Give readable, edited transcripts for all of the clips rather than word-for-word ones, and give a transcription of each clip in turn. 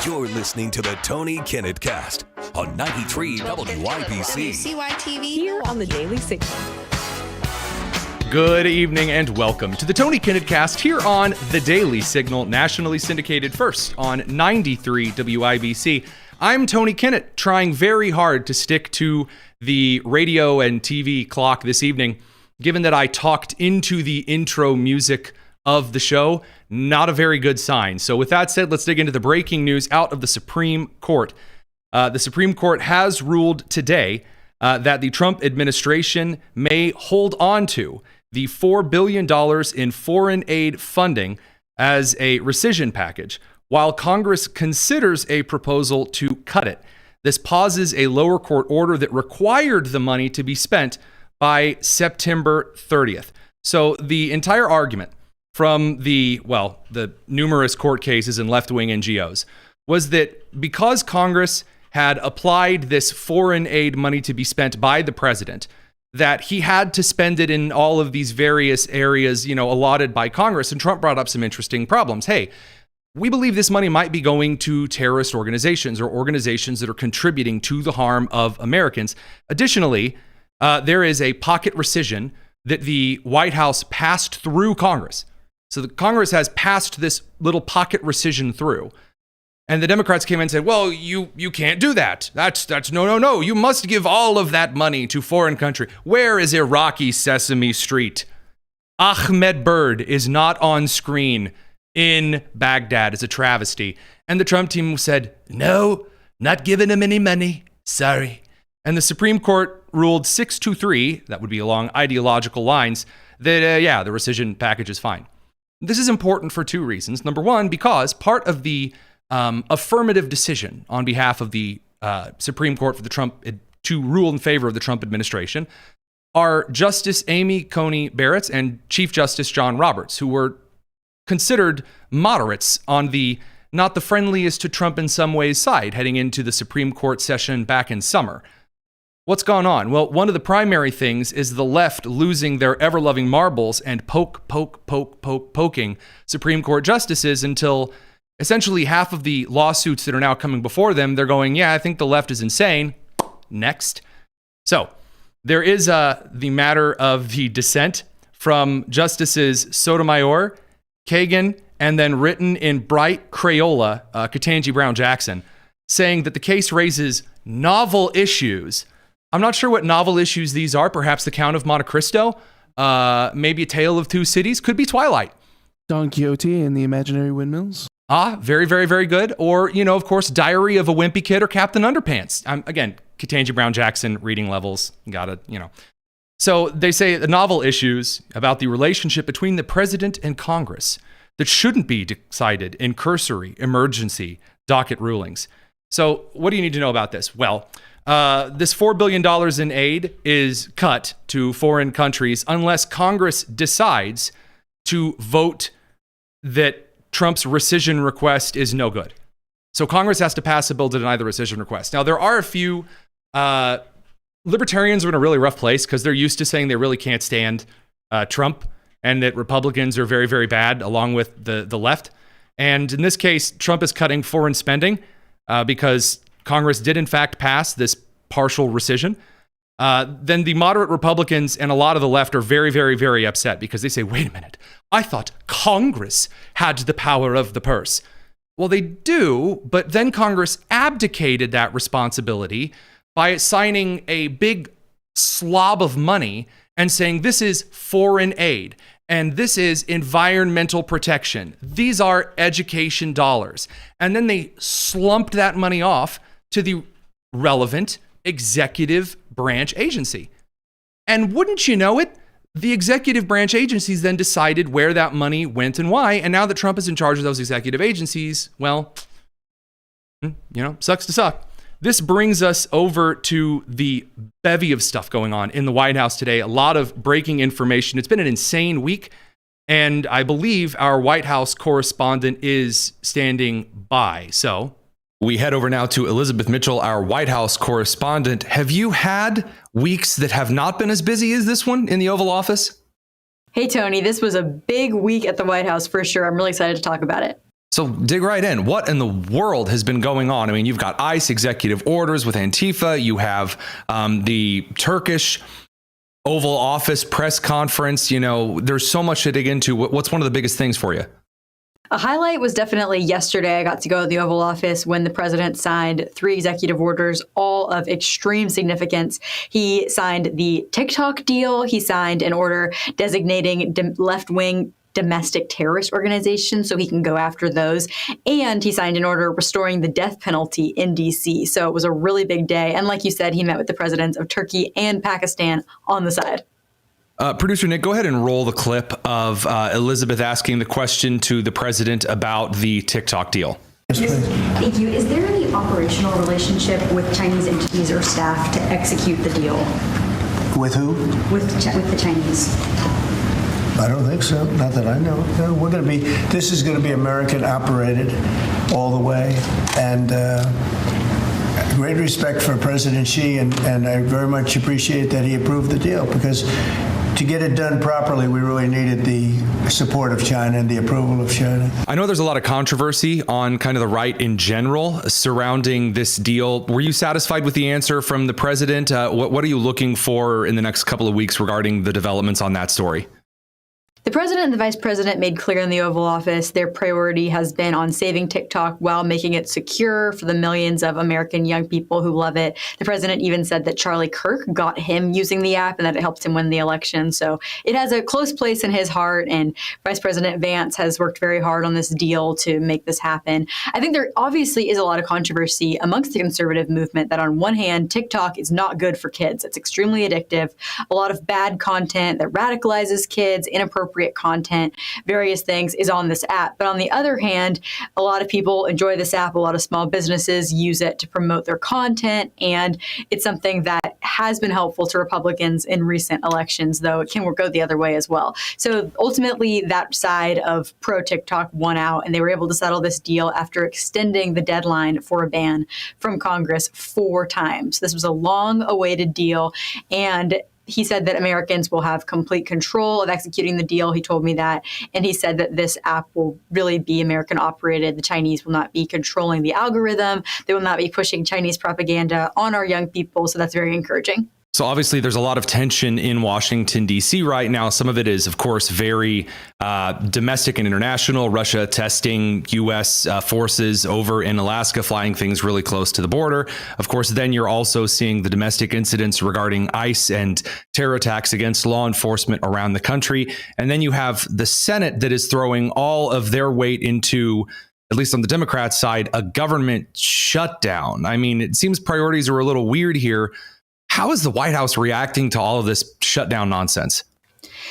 You're listening to the Tony Kinnett Cast on 93 WYBC. WCYTV Here on the Daily Signal. Good evening and welcome to the Tony Kinnett Cast here on the Daily Signal, nationally syndicated first on 93 WIBC. I'm Tony Kinnett, trying very hard to stick to the radio and TV clock this evening, given that I talked into the intro music of the show. Not a very good sign. So with that said, let's dig into the breaking news out of the Supreme Court. The Supreme Court has ruled today that the Trump administration may hold on to the $4 billion in foreign aid funding as a rescission package, while Congress considers a proposal to cut it. This pauses a lower court order that required the money to be spent by September 30th. So the entire argument from the numerous court cases and left-wing NGOs was that because Congress had applied this foreign aid money to be spent by the president, that he had to spend it in all of these various areas, allotted by Congress. And Trump brought up some interesting problems. Hey, we believe this money might be going to terrorist organizations or organizations that are contributing to the harm of Americans. Additionally, there is a pocket rescission that the White House passed through Congress. So the Congress has passed this little pocket rescission through. And the Democrats came in and said, well, you can't do that. That's no. You must give all of that money to foreign country. Where is Iraqi Sesame Street? Ahmed Bird is not on screen in Baghdad. It's a travesty. And the Trump team said, no, not giving him any money. Sorry. And the Supreme Court ruled 6-3, that would be along ideological lines, that, the rescission package is fine. This is important for two reasons. Number one, because part of the affirmative decision on behalf of the Supreme Court for the Trump to rule in favor of the Trump administration are Justice Amy Coney Barrett and Chief Justice John Roberts, who were considered moderates on the not the friendliest to Trump in some ways side heading into the Supreme Court session back in summer. What's gone on? Well, one of the primary things is the left losing their ever-loving marbles and poking Supreme Court justices until essentially half of the lawsuits that are now coming before them, they're going, I think the left is insane. Next. So there is the matter of the dissent from Justices Sotomayor, Kagan, and then written in bright Crayola, Ketanji Brown Jackson, saying that the case raises novel issues. I'm not sure what novel issues these are. Perhaps the Count of Monte Cristo, maybe A Tale of Two Cities, could be Twilight. Don Quixote and the Imaginary Windmills. Very, very, very good. Or, of course, Diary of a Wimpy Kid or Captain Underpants. Again, Ketanji Brown Jackson reading levels, So they say the novel issues about the relationship between the president and Congress that shouldn't be decided in cursory emergency docket rulings. So what do you need to know about this? Well, this $4 billion in aid is cut to foreign countries unless Congress decides to vote that Trump's rescission request is no good. So Congress has to pass a bill to deny the rescission request. Now, there are a few libertarians are in a really rough place because they're used to saying they really can't stand Trump and that Republicans are very, very bad along with the left. And in this case, Trump is cutting foreign spending because Congress did, in fact, pass this partial rescission. Then the moderate Republicans and a lot of the left are very, very, very upset because they say, wait a minute, I thought Congress had the power of the purse. Well, they do, but then Congress abdicated that responsibility by signing a big slob of money and saying this is foreign aid and this is environmental protection. These are education dollars. And then they slumped that money off to the relevant executive branch agency. And wouldn't you know it, the executive branch agencies then decided where that money went and why. And now that Trump is in charge of those executive agencies, well, sucks to suck. This brings us over to the bevy of stuff going on in the White House today. A lot of breaking information. It's been an insane week. And I believe our White House correspondent is standing by. So we head over now to Elizabeth Mitchell, our White House correspondent. Have you had weeks that have not been as busy as this one in the Oval Office? Hey, Tony, this was a big week at the White House for sure. I'm really excited to talk about it. So dig right in. What in the world has been going on? I mean, you've got ICE executive orders with Antifa. You have the Turkish Oval Office press conference. You know, there's so much to dig into. What's one of the biggest things for you? A highlight was definitely yesterday. I got to go to the Oval Office when the president signed 3 executive orders, all of extreme significance. He signed the TikTok deal. He signed an order designating left-wing domestic terrorist organizations so he can go after those. And he signed an order restoring the death penalty in D.C. So it was a really big day. And like you said, he met with the presidents of Turkey and Pakistan on the side. Producer Nick, go ahead and roll the clip of Elizabeth asking the question to the president about the TikTok deal. Thank you. Is there any operational relationship with Chinese entities or staff to execute the deal? With who? With the Chinese. I don't think so. Not that I know. No, this is going to be American operated all the way. And great respect for President Xi, and I very much appreciate that he approved the deal, because to get it done properly, we really needed the support of China and the approval of China. I know there's a lot of controversy on kind of the right in general surrounding this deal. Were you satisfied with the answer from the president? What are you looking for in the next couple of weeks regarding the developments on that story? The president and the vice president made clear in the Oval Office their priority has been on saving TikTok while making it secure for the millions of American young people who love it. The president even said that Charlie Kirk got him using the app and that it helped him win the election. So it has a close place in his heart, and Vice President Vance has worked very hard on this deal to make this happen. I think there obviously is a lot of controversy amongst the conservative movement that on one hand, TikTok is not good for kids. It's extremely addictive. A lot of bad content that radicalizes kids, inappropriate content, various things is on this app. But on the other hand, a lot of people enjoy this app. A lot of small businesses use it to promote their content. And it's something that has been helpful to Republicans in recent elections, though it can go the other way as well. So ultimately, that side of pro-TikTok won out, and they were able to settle this deal after extending the deadline for a ban from Congress 4 times. This was a long-awaited deal, and he said that Americans will have complete control of executing the deal. He told me that. And he said that this app will really be American operated. The Chinese will not be controlling the algorithm. They will not be pushing Chinese propaganda on our young people. So that's very encouraging. So obviously there's a lot of tension in Washington, D.C. right now. Some of it is, of course, very domestic and international. Russia testing U.S. forces over in Alaska, flying things really close to the border. Of course, then you're also seeing the domestic incidents regarding ICE and terror attacks against law enforcement around the country. And then you have the Senate that is throwing all of their weight into, at least on the Democrat side, a government shutdown. I mean, it seems priorities are a little weird here. How is the White House reacting to all of this shutdown nonsense?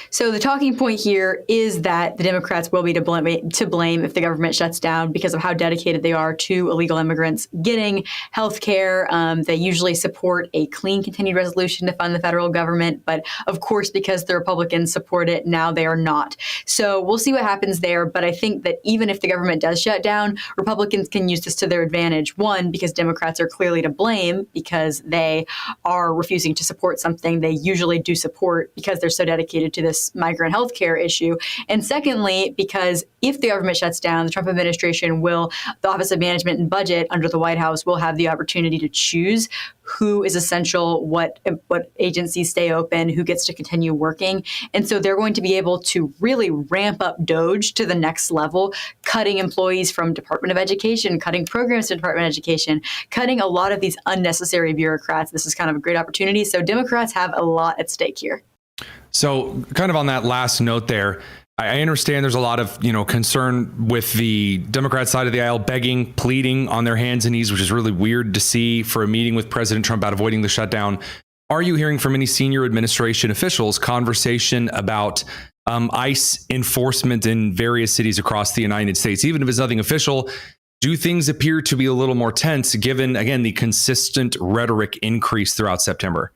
So the talking point here is that the Democrats will be to blame if the government shuts down because of how dedicated they are to illegal immigrants getting health care. They usually support a clean continued resolution to fund the federal government. But of course, because the Republicans support it, now they are not. So we'll see what happens there. But I think that even if the government does shut down, Republicans can use this to their advantage. One, because Democrats are clearly to blame because they are refusing to support something they usually do support because they're so dedicated to this migrant health care issue. And secondly, because if the government shuts down, the Trump administration will, the Office of Management and Budget under the White House will have the opportunity to choose who is essential, what agencies stay open, who gets to continue working. And so they're going to be able to really ramp up DOGE to the next level, cutting employees from Department of Education, cutting programs to Department of Education, cutting a lot of these unnecessary bureaucrats. This is kind of a great opportunity. So Democrats have a lot at stake here. So kind of on that last note there, I understand there's a lot of, concern with the Democrat side of the aisle begging, pleading on their hands and knees, which is really weird to see for a meeting with President Trump about avoiding the shutdown. Are you hearing from any senior administration officials conversation about ICE enforcement in various cities across the United States? Even if it's nothing official, do things appear to be a little more tense given, again, the consistent rhetoric increase throughout September?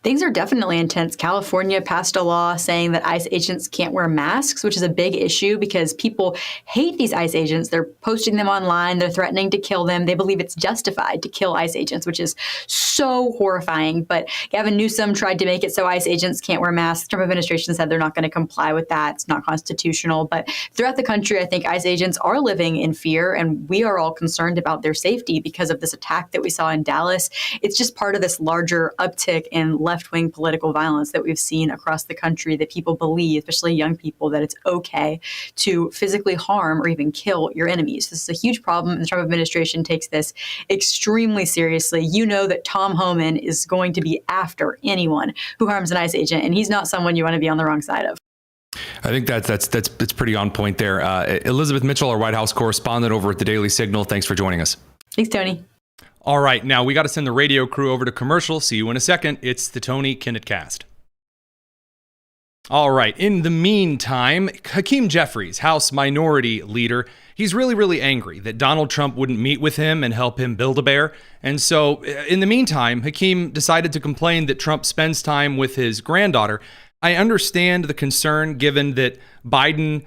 Things are definitely intense. California passed a law saying that ICE agents can't wear masks, which is a big issue because people hate these ICE agents. They're posting them online. They're threatening to kill them. They believe it's justified to kill ICE agents, which is so horrifying. But Gavin Newsom tried to make it so ICE agents can't wear masks. Trump administration said they're not going to comply with that. It's not constitutional. But throughout the country, I think ICE agents are living in fear, and we are all concerned about their safety because of this attack that we saw in Dallas. It's just part of this larger uptick in left-wing political violence that we've seen across the country, that people believe, especially young people, that it's okay to physically harm or even kill your enemies. This is a huge problem, and the Trump administration takes this extremely seriously. You know that Tom Homan is going to be after anyone who harms an ICE agent, and he's not someone you want to be on the wrong side of. I think that's pretty on point there. Elizabeth Mitchell, our White House correspondent over at the Daily Signal. Thanks for joining us. Thanks, Tony. All right, now we got to send the radio crew over to commercial. See you in a second. It's the Tony Kinnett Cast. All right, in the meantime, Hakeem Jeffries, House Minority Leader, he's really, really angry that Donald Trump wouldn't meet with him and help him build a bear. And so, in the meantime, Hakeem decided to complain that Trump spends time with his granddaughter. I understand the concern given that Biden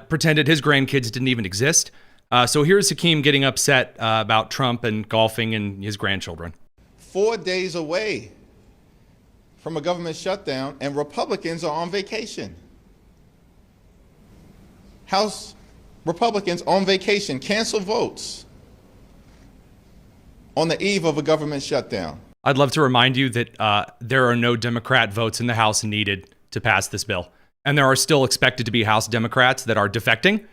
pretended his grandkids didn't even exist. So here's Hakeem getting upset about Trump and golfing and his grandchildren. 4 days away from a government shutdown, and Republicans are on vacation. House Republicans on vacation cancel votes on the eve of a government shutdown. I'd love to remind you that there are no Democrat votes in the House needed to pass this bill. And there are still expected to be House Democrats that are defecting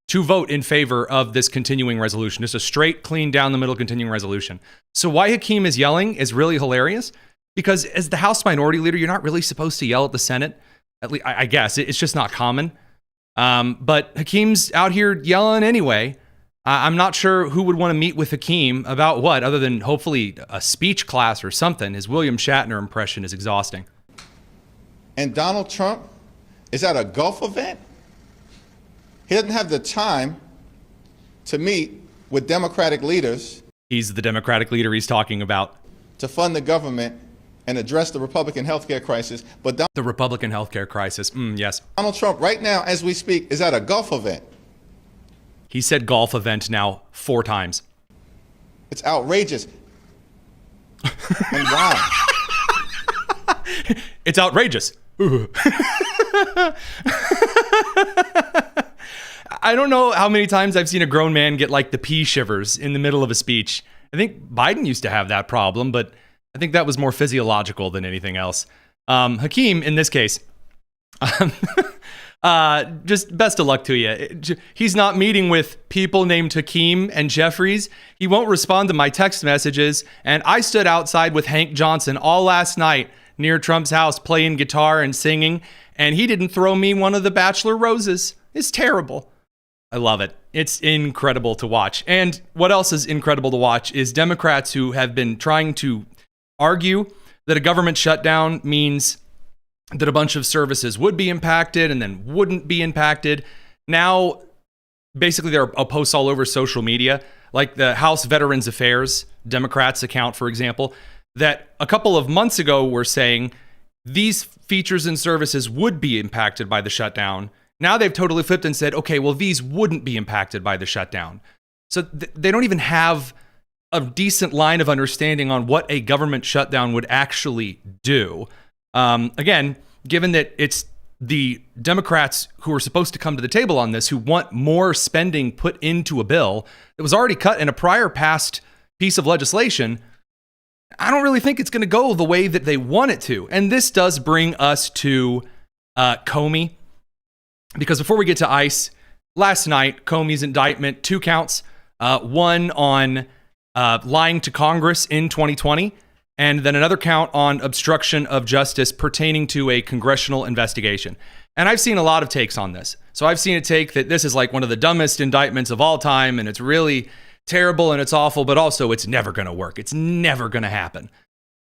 to vote in favor of this continuing resolution. It's a straight, clean, down the middle continuing resolution. So why Hakeem is yelling is really hilarious, because as the House Minority Leader, you're not really supposed to yell at the Senate. At least, I guess it's just not common. But Hakeem's out here yelling anyway. I'm not sure who would want to meet with Hakeem about what, other than hopefully a speech class or something. His William Shatner impression is exhausting. And Donald Trump is at a golf event? He doesn't have the time to meet with Democratic leaders. He's the Democratic leader he's talking about. To fund the government and address the Republican healthcare crisis. But the Republican healthcare crisis, yes. Donald Trump, right now, as we speak, is at a golf event. He said golf event now 4 times. It's outrageous. And why? It's outrageous. I don't know how many times I've seen a grown man get like the pea shivers in the middle of a speech. I think Biden used to have that problem, but I think that was more physiological than anything else. Hakeem, in this case, just best of luck to you. He's not meeting with people named Hakeem and Jeffries. He won't respond to my text messages. And I stood outside with Hank Johnson all last night near Trump's house playing guitar and singing, and he didn't throw me one of the Bachelor roses. It's terrible. I love it. It's incredible to watch. And what else is incredible to watch is Democrats who have been trying to argue that a government shutdown means that a bunch of services would be impacted and then wouldn't be impacted. Now, basically, there are posts all over social media, like the House Veterans Affairs Democrats account, for example, that a couple of months ago were saying these features and services would be impacted by the shutdown. Now they've totally flipped and said, okay, well, these wouldn't be impacted by the shutdown. So they don't even have a decent line of understanding on what a government shutdown would actually do. Again, given that it's the Democrats who are supposed to come to the table on this, who want more spending put into a bill that was already cut in a prior passed piece of legislation, I don't really think it's going to go the way that they want it to. And this does bring us to Comey. Because before we get to ICE, last night, Comey's indictment, 2 counts, one on lying to Congress in 2020, and then another count on obstruction of justice pertaining to a congressional investigation. And I've seen a lot of takes on this. So I've seen a take that this is like one of the dumbest indictments of all time, and it's really terrible and it's awful, but also it's never going to work. It's never going to happen.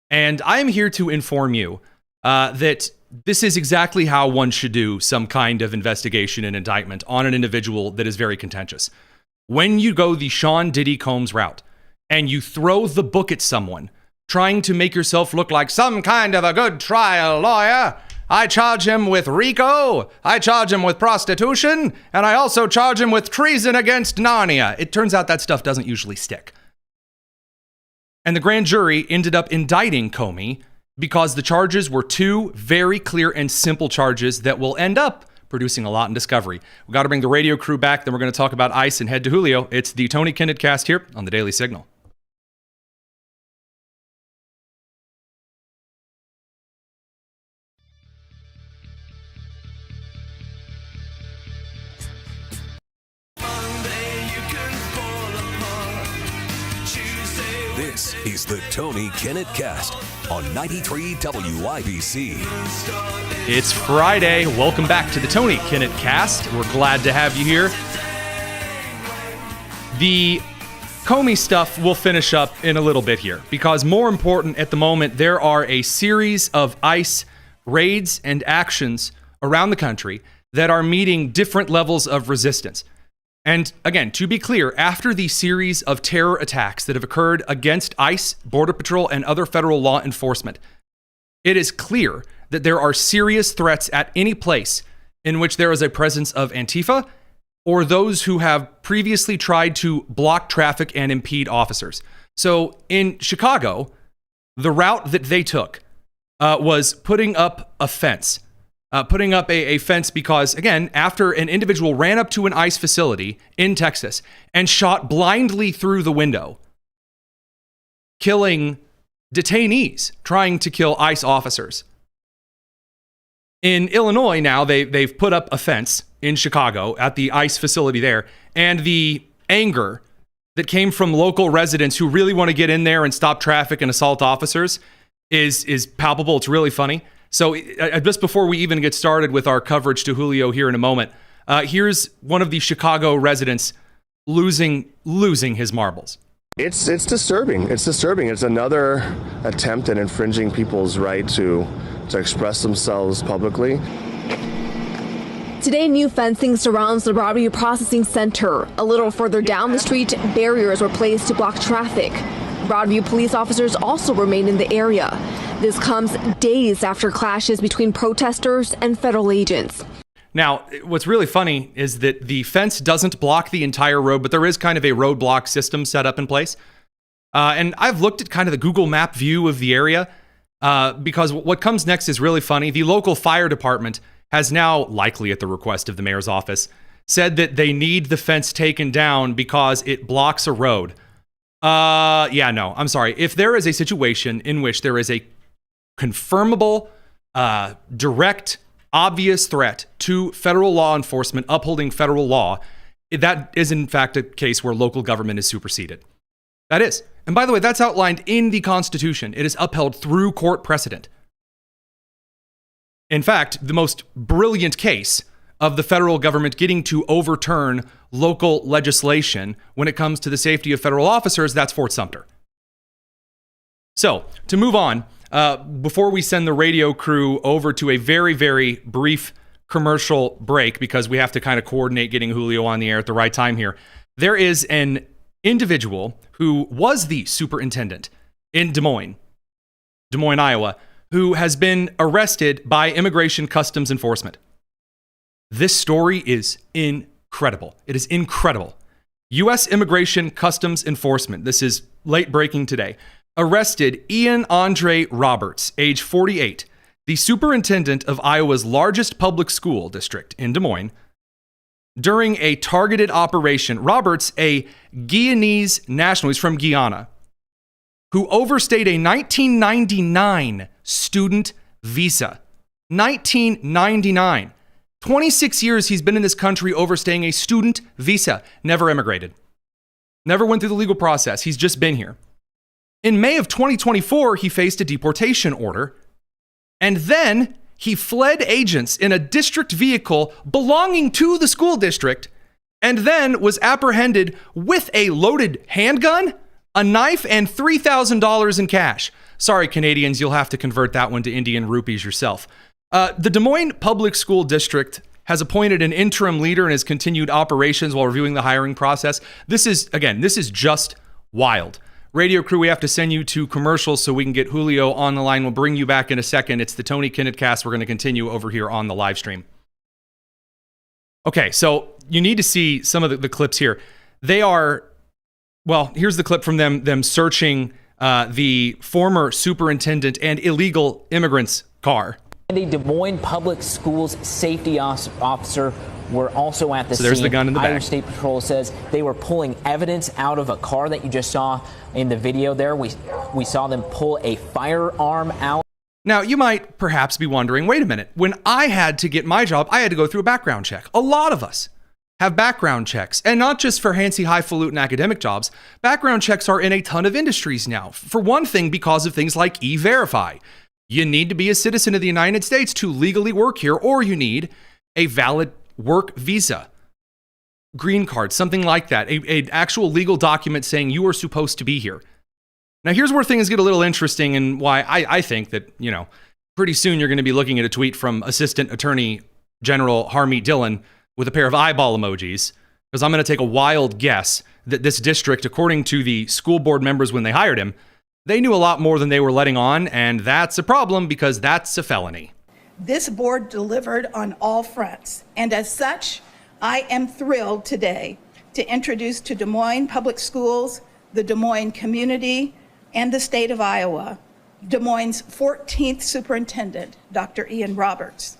And I am here to inform you that this is exactly how one should do some kind of investigation and indictment on an individual that is very contentious. When you go the Sean Diddy Combs route and you throw the book at someone trying to make yourself look like some kind of a good trial lawyer. I charge him with RICO, I charge him with prostitution, and I also charge him with treason against Narnia. It turns out that stuff doesn't usually stick. And the grand jury ended up indicting Comey because the charges were two very clear and simple charges that will end up producing a lot in discovery. We got to bring the radio crew back, then we're going to talk about ICE and head to Julio. It's the Tony Kinnett cast here on the Daily Signal. This is the Tony Kinnett Cast on 93 WIBC. It's Friday. Welcome back to the Tony Kinnett Cast. We're glad to have you here. The Comey stuff we'll finish up in a little bit here because more important at the moment, there are a series of ICE raids and actions around the country that are meeting different levels of resistance. And again, to be clear, after the series of terror attacks that have occurred against ICE, Border Patrol, and other federal law enforcement, it is clear that there are serious threats at any place in which there is a presence of Antifa or those who have previously tried to block traffic and impede officers. So in Chicago, the route that they took was putting up a fence. Putting up a fence because, again, after an individual ran up to an ICE facility in Texas and shot blindly through the window, killing detainees trying to kill ICE officers. In Illinois now, they've put up a fence in Chicago at the ICE facility there, and the anger that came from local residents who really want to get in there and stop traffic and assault officers is palpable. It's really funny. So just before we even get started with our coverage to Julio here in a moment, here's one of the Chicago residents losing his marbles. It's disturbing. It's disturbing. It's another attempt at infringing people's right to express themselves publicly. Today, new fencing surrounds the Broadview Processing Center. A little further down the street, barriers were placed to block traffic. Broadview police officers also remain in the area. This comes days after clashes between protesters and federal agents. Now, what's really funny is that the fence doesn't block the entire road, but there is kind of a roadblock system set up in place. And I've looked at kind of the Google Map view of the area because what comes next is really funny. The local fire department has now, likely at the request of the mayor's office, said that they need the fence taken down because it blocks a road. No, I'm sorry. If there is a situation in which there is a confirmable, direct, obvious threat to federal law enforcement upholding federal law, that is in fact a case where local government is superseded. That is. And by the way, that's outlined in the Constitution. It is upheld through court precedent. In fact, the most brilliant case of the federal government getting to overturn local legislation when it comes to the safety of federal officers, that's Fort Sumter. So, to move on, before we send the radio crew over to a very, very brief commercial break, because we have to kind of coordinate getting Julio on the air at the right time here, there is an individual who was the superintendent in Des Moines, Iowa, who has been arrested by Immigration Customs Enforcement. This story is incredible. It is incredible. U.S. Immigration Customs Enforcement, this is late breaking today, arrested Ian Andre Roberts, age 48, the superintendent of Iowa's largest public school district in Des Moines, during a targeted operation. Roberts, a Guyanese national, he's from Guyana, who overstayed a 1999 student visa. 1999. 26 years he's been in this country overstaying a student visa. Never immigrated. Never went through the legal process. He's just been here. In May of 2024, he faced a deportation order. And then he fled agents in a district vehicle belonging to the school district, and then was apprehended with a loaded handgun, a knife, and $3,000 in cash. Sorry, Canadians, you'll have to convert that one to Indian rupees yourself. The Des Moines Public School District has appointed an interim leader and has continued operations while reviewing the hiring process. This is just wild. Radio crew, we have to send you to commercials so we can get Julio on the line. We'll bring you back in a second. It's the Tony Kinnett cast. We're going to continue over here on the live stream. Okay, so you need to see some of the clips here. They are, well, here's the clip from them searching the former superintendent and illegal immigrants' car. And a Des Moines Public Schools safety officer were also at the scene. So there's the gun in the back. Iowa State Patrol says they were pulling evidence out of a car that you just saw in the video there. We saw them pull a firearm out. Now, you might perhaps be wondering, wait a minute, when I had to get my job, I had to go through a background check. A lot of us have background checks, and not just for fancy highfalutin academic jobs. Background checks are in a ton of industries now. For one thing, because of things like E-Verify. You need to be a citizen of the United States to legally work here, or you need a valid work visa, green card, something like that, an actual legal document saying you are supposed to be here. Now, here's where things get a little interesting and why I think that, pretty soon you're going to be looking at a tweet from Assistant Attorney General Harmeet Dillon with a pair of eyeball emojis, because I'm going to take a wild guess that this district, according to the school board members when they hired him, they knew a lot more than they were letting on, and that's a problem because that's a felony. This board delivered on all fronts, and as such, I am thrilled today to introduce to Des Moines Public Schools, the Des Moines community, and the state of Iowa, Des Moines' 14th superintendent, Dr. Ian Roberts.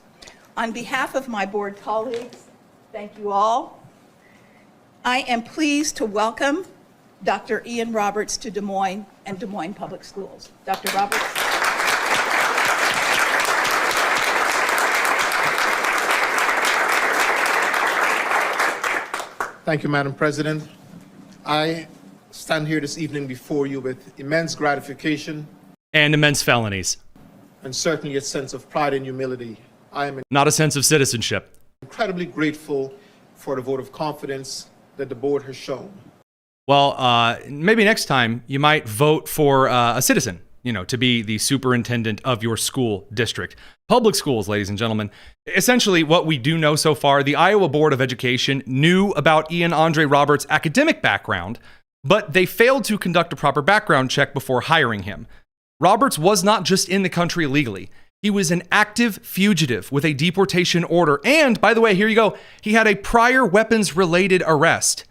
On behalf of my board colleagues, thank you all. I am pleased to welcome Dr. Ian Roberts to Des Moines and Des Moines Public Schools. Dr. Roberts. Thank you, Madam President. I stand here this evening before you with immense gratification and immense felonies, and certainly a sense of pride and humility. I am not a sense of citizenship. Incredibly grateful for the vote of confidence that the board has shown. Well, maybe next time you might vote for a citizen, to be the superintendent of your school district. Public schools, ladies and gentlemen. Essentially, what we do know so far, the Iowa Board of Education knew about Ian Andre Roberts' academic background, but they failed to conduct a proper background check before hiring him. Roberts was not just in the country illegally. He was an active fugitive with a deportation order. And, by the way, here you go, he had a prior weapons-related arrest.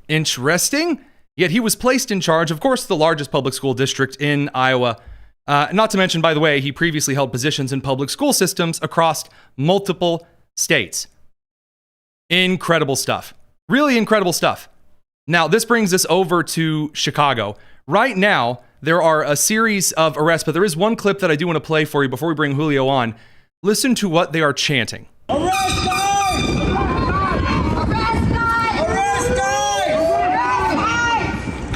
Interesting. Yet he was placed in charge, of course, the largest public school district in Iowa. Not to mention, by the way, he previously held positions in public school systems across multiple states. Incredible stuff. Really incredible stuff. Now, this brings us over to Chicago. Right now, there are a series of arrests, but there is one clip that I do want to play for you before we bring Julio on. Listen to what they are chanting. Arrest guys! Arrest guys! Arrest guys!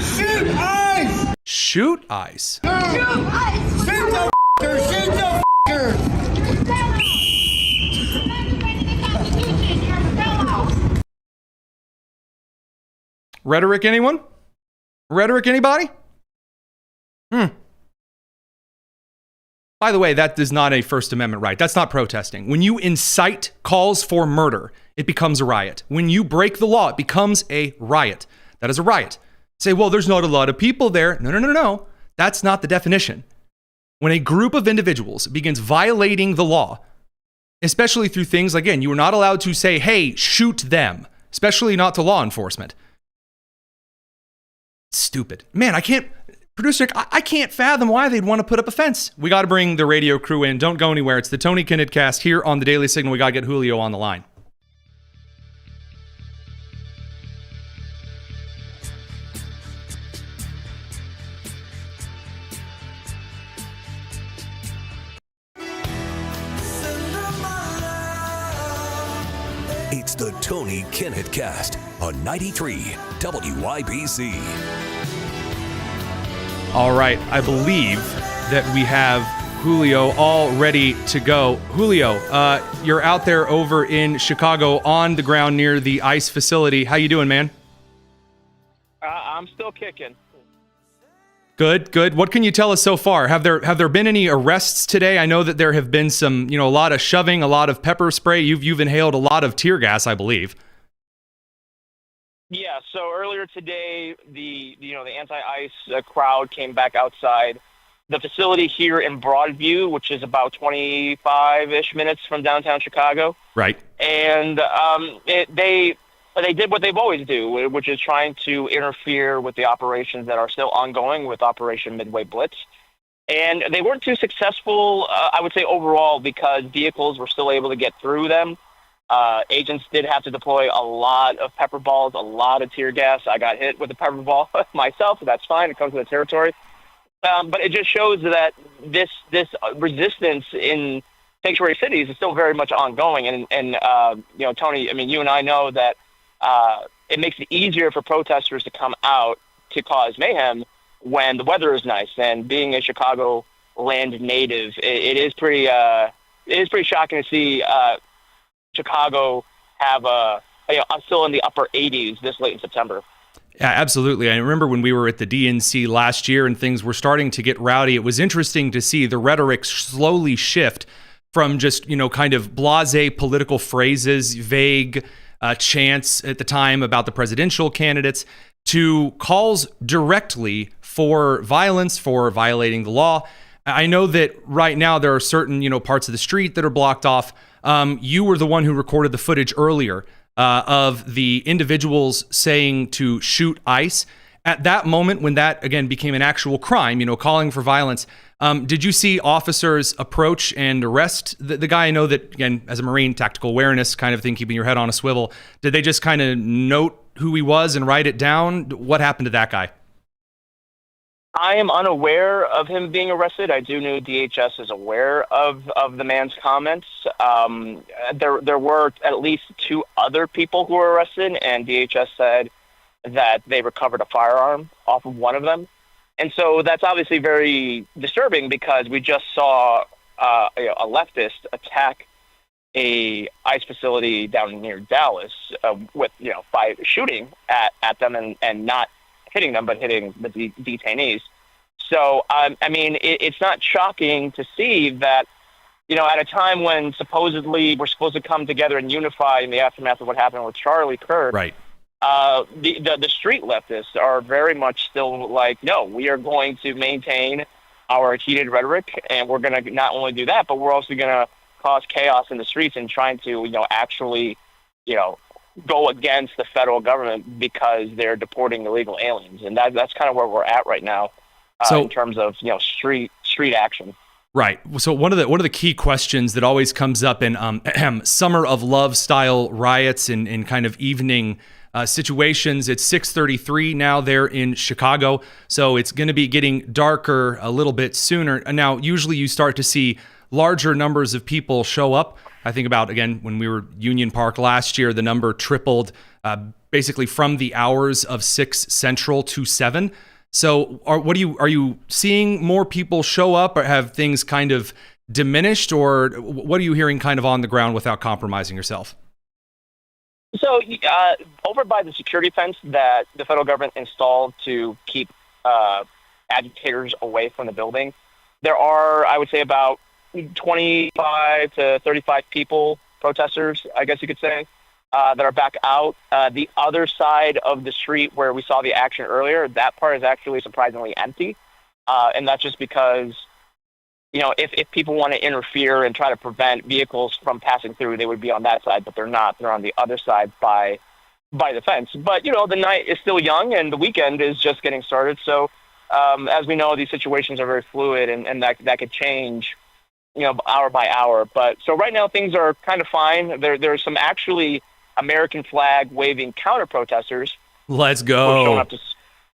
Shoot eyes! Shoot eyes. Shoot eyes! Shoot the f***er! Shoot the f***er! Rhetoric, anyone? Rhetoric, anybody? By the way, that is not a First Amendment right. That's not protesting. When you incite calls for murder, it becomes a riot. When you break the law, it becomes a riot. That is a riot. Say, well, there's not a lot of people there. No. That's not the definition. When a group of individuals begins violating the law, especially through things, again, you are not allowed to say, hey, shoot them, especially not to law enforcement. Stupid. Man, Producer Nick, I can't fathom why they'd want to put up a fence. We got to bring the radio crew in. Don't go anywhere. It's the Tony Kinnett cast here on the Daily Signal. We got to get Julio on the line. It's the Tony Kinnett cast on 93 WIBC. All right, I believe that we have Julio all ready to go. Julio, you're out there over in Chicago on the ground near the ICE facility. How you doing, man? I'm still kicking. Good. What can you tell us so far? Have there been any arrests today? I know that there have been some, a lot of shoving, a lot of pepper spray. You've inhaled a lot of tear gas, I believe. Yeah, So earlier today, the anti-ICE crowd came back outside the facility here in Broadview, which is about 25-ish minutes from downtown Chicago. Right. And they did what they've always do, which is trying to interfere with the operations that are still ongoing with Operation Midway Blitz. And they weren't too successful, I would say, overall, because vehicles were still able to get through them. Agents did have to deploy a lot of pepper balls, a lot of tear gas. I got hit with a pepper ball myself, so that's fine. It comes with the territory. But it just shows that this resistance in sanctuary cities is still very much ongoing. And Tony, I mean, you and I know that it makes it easier for protesters to come out to cause mayhem when the weather is nice. And being a Chicagoland native, it is pretty shocking to see Chicago have still in the upper 80s this late in September. Yeah, absolutely. I remember when we were at the DNC last year and things were starting to get rowdy, it was interesting to see the rhetoric slowly shift from just, kind of blasé political phrases, vague chants at the time about the presidential candidates, to calls directly for violence, for violating the law. I know that right now there are certain, parts of the street that are blocked off. You were the one who recorded the footage earlier of the individuals saying to shoot ICE. At that moment, when that, again, became an actual crime, calling for violence, did you see officers approach and arrest the guy? I know that, again, as a Marine, tactical awareness kind of thing, keeping your head on a swivel. Did they just kind of note who he was and write it down? What happened to that guy? I am unaware of him being arrested. I do know DHS is aware of the man's comments. There were at least 2 other people who were arrested, and DHS said that they recovered a firearm off of one of them. And so that's obviously very disturbing because we just saw a leftist attack a ICE facility down near Dallas by shooting at them and not hitting them, but hitting the detainees. So, it's not shocking to see that, at a time when supposedly we're supposed to come together and unify in the aftermath of what happened with Charlie Kirk, right? The street leftists are very much still like, no, we are going to maintain our heated rhetoric, and we're going to not only do that, but we're also going to cause chaos in the streets and trying to, actually, go against the federal government because they're deporting illegal aliens. And that's kind of where we're at right now in terms of, street action. Right. So one of the key questions that always comes up in summer of love style riots and kind of evening situations, it's 6:33 now there in Chicago. So it's going to be getting darker a little bit sooner. And now usually you start to see larger numbers of people show up. I think about, again, when we were Union Park last year, the number tripled basically from the hours of 6 Central to 7. So are you seeing more people show up, or have things kind of diminished, or what are you hearing kind of on the ground without compromising yourself? So over by the security fence that the federal government installed to keep agitators away from the building, there are, I would say, about 25 to 35 people, protesters, I guess you could say, that are back out. The other side of the street where we saw the action earlier, that part is actually surprisingly empty. And that's just because, if people want to interfere and try to prevent vehicles from passing through, they would be on that side, but they're not. They're on the other side by the fence. But, the night is still young and the weekend is just getting started. So as we know, these situations are very fluid and that could change, hour by hour. But so right now things are kind of fine. There's some actually American flag waving counter protesters. Let's go. Who are showing up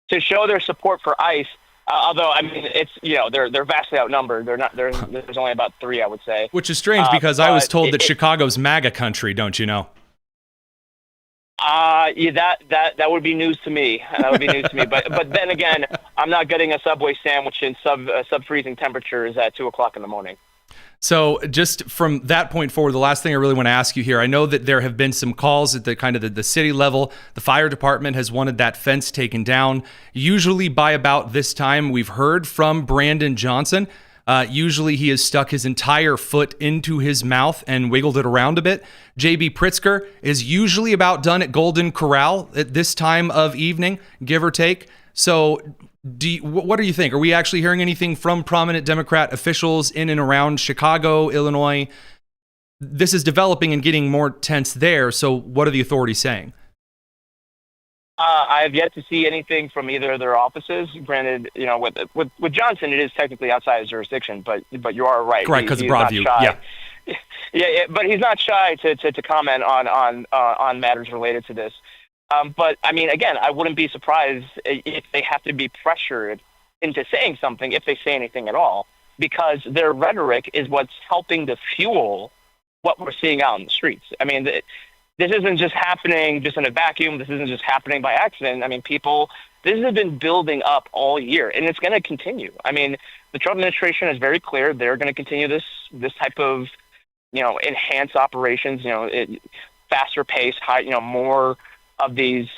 to show their support for ICE. Although, it's, they're vastly outnumbered. There's only about 3, I would say. Which is strange because I was told that Chicago's MAGA country, don't you know? Yeah, that would be news to me. That would be news to me. But then again, I'm not getting a Subway sandwich in sub-freezing temperatures at 2:00 in the morning. So just from that point forward, the last thing I really want to ask you here, I know that there have been some calls at the kind of the city level. The fire department has wanted that fence taken down. Usually by about this time, we've heard from Brandon Johnson. Usually he has stuck his entire foot into his mouth and wiggled it around a bit. J.B. Pritzker is usually about done at Golden Corral at this time of evening, give or take. So what do you think? Are we actually hearing anything from prominent Democrat officials in and around Chicago, Illinois? This is developing and getting more tense there. So what are the authorities saying? I have yet to see anything from either of their offices. Granted, with Johnson, it is technically outside his jurisdiction, but you are right. Right, because of Broadview. Yeah. Yeah, but he's not shy to comment on matters related to this. But I mean, again, I wouldn't be surprised if they have to be pressured into saying something, if they say anything at all, because their rhetoric is what's helping to fuel what we're seeing out in the streets. I mean, this isn't just happening just in a vacuum. This isn't just happening by accident. I mean, this has been building up all year, and it's going to continue. I mean, the Trump administration is very clear they're going to continue this type of, enhanced operations, faster pace, high, more of these,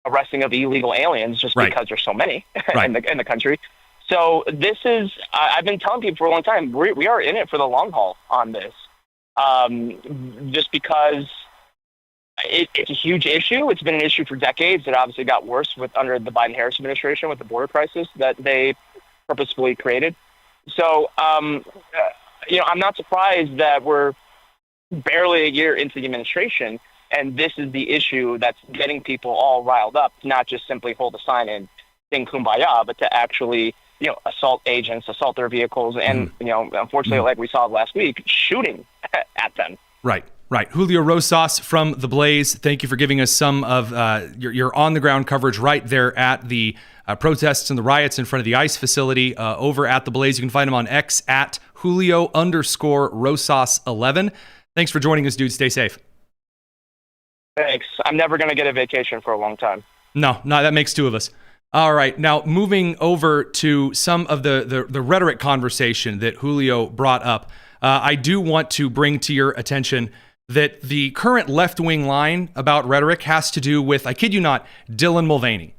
arresting of illegal aliens just because there's so many in the country. So this is, I've been telling people for a long time, we are in it for the long haul on this. Just because it's a huge issue. It's been an issue for decades. It obviously got worse under the Biden-Harris administration with the border crisis that they purposefully created. So, I'm not surprised that we're barely a year into the administration, and this is the issue that's getting people all riled up, not just simply hold a sign and sing Kumbaya, but to actually, assault agents, assault their vehicles, and, unfortunately, like we saw last week, shooting at them. Right. Julio Rosas from The Blaze, thank you for giving us some of your on-the-ground coverage right there at the protests and the riots in front of the ICE facility over at The Blaze. You can find him on X at Julio_Rosas11. Thanks for joining us, dude. Stay safe. Thanks. I'm never going to get a vacation for a long time. No, that makes two of us. All right, now moving over to some of the rhetoric conversation that Julio brought up. I do want to bring to your attention that the current left-wing line about rhetoric has to do with, I kid you not, Dylan Mulvaney.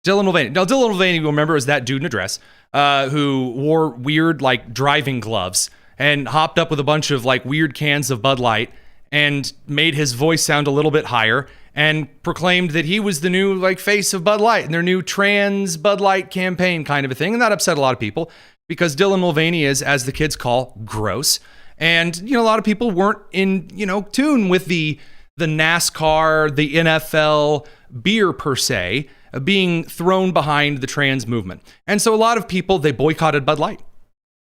Now, Dylan Mulvaney, you'll remember, is that dude in a dress who wore weird, driving gloves and hopped up with a bunch of, weird cans of Bud Light and made his voice sound a little bit higher and proclaimed that he was the new, face of Bud Light and their new trans Bud Light campaign kind of a thing. And that upset a lot of people because Dylan Mulvaney is, as the kids call, gross. And, a lot of people weren't in, tune with the NASCAR, the NFL beer per se, being thrown behind the trans movement. And so a lot of people, they boycotted Bud Light.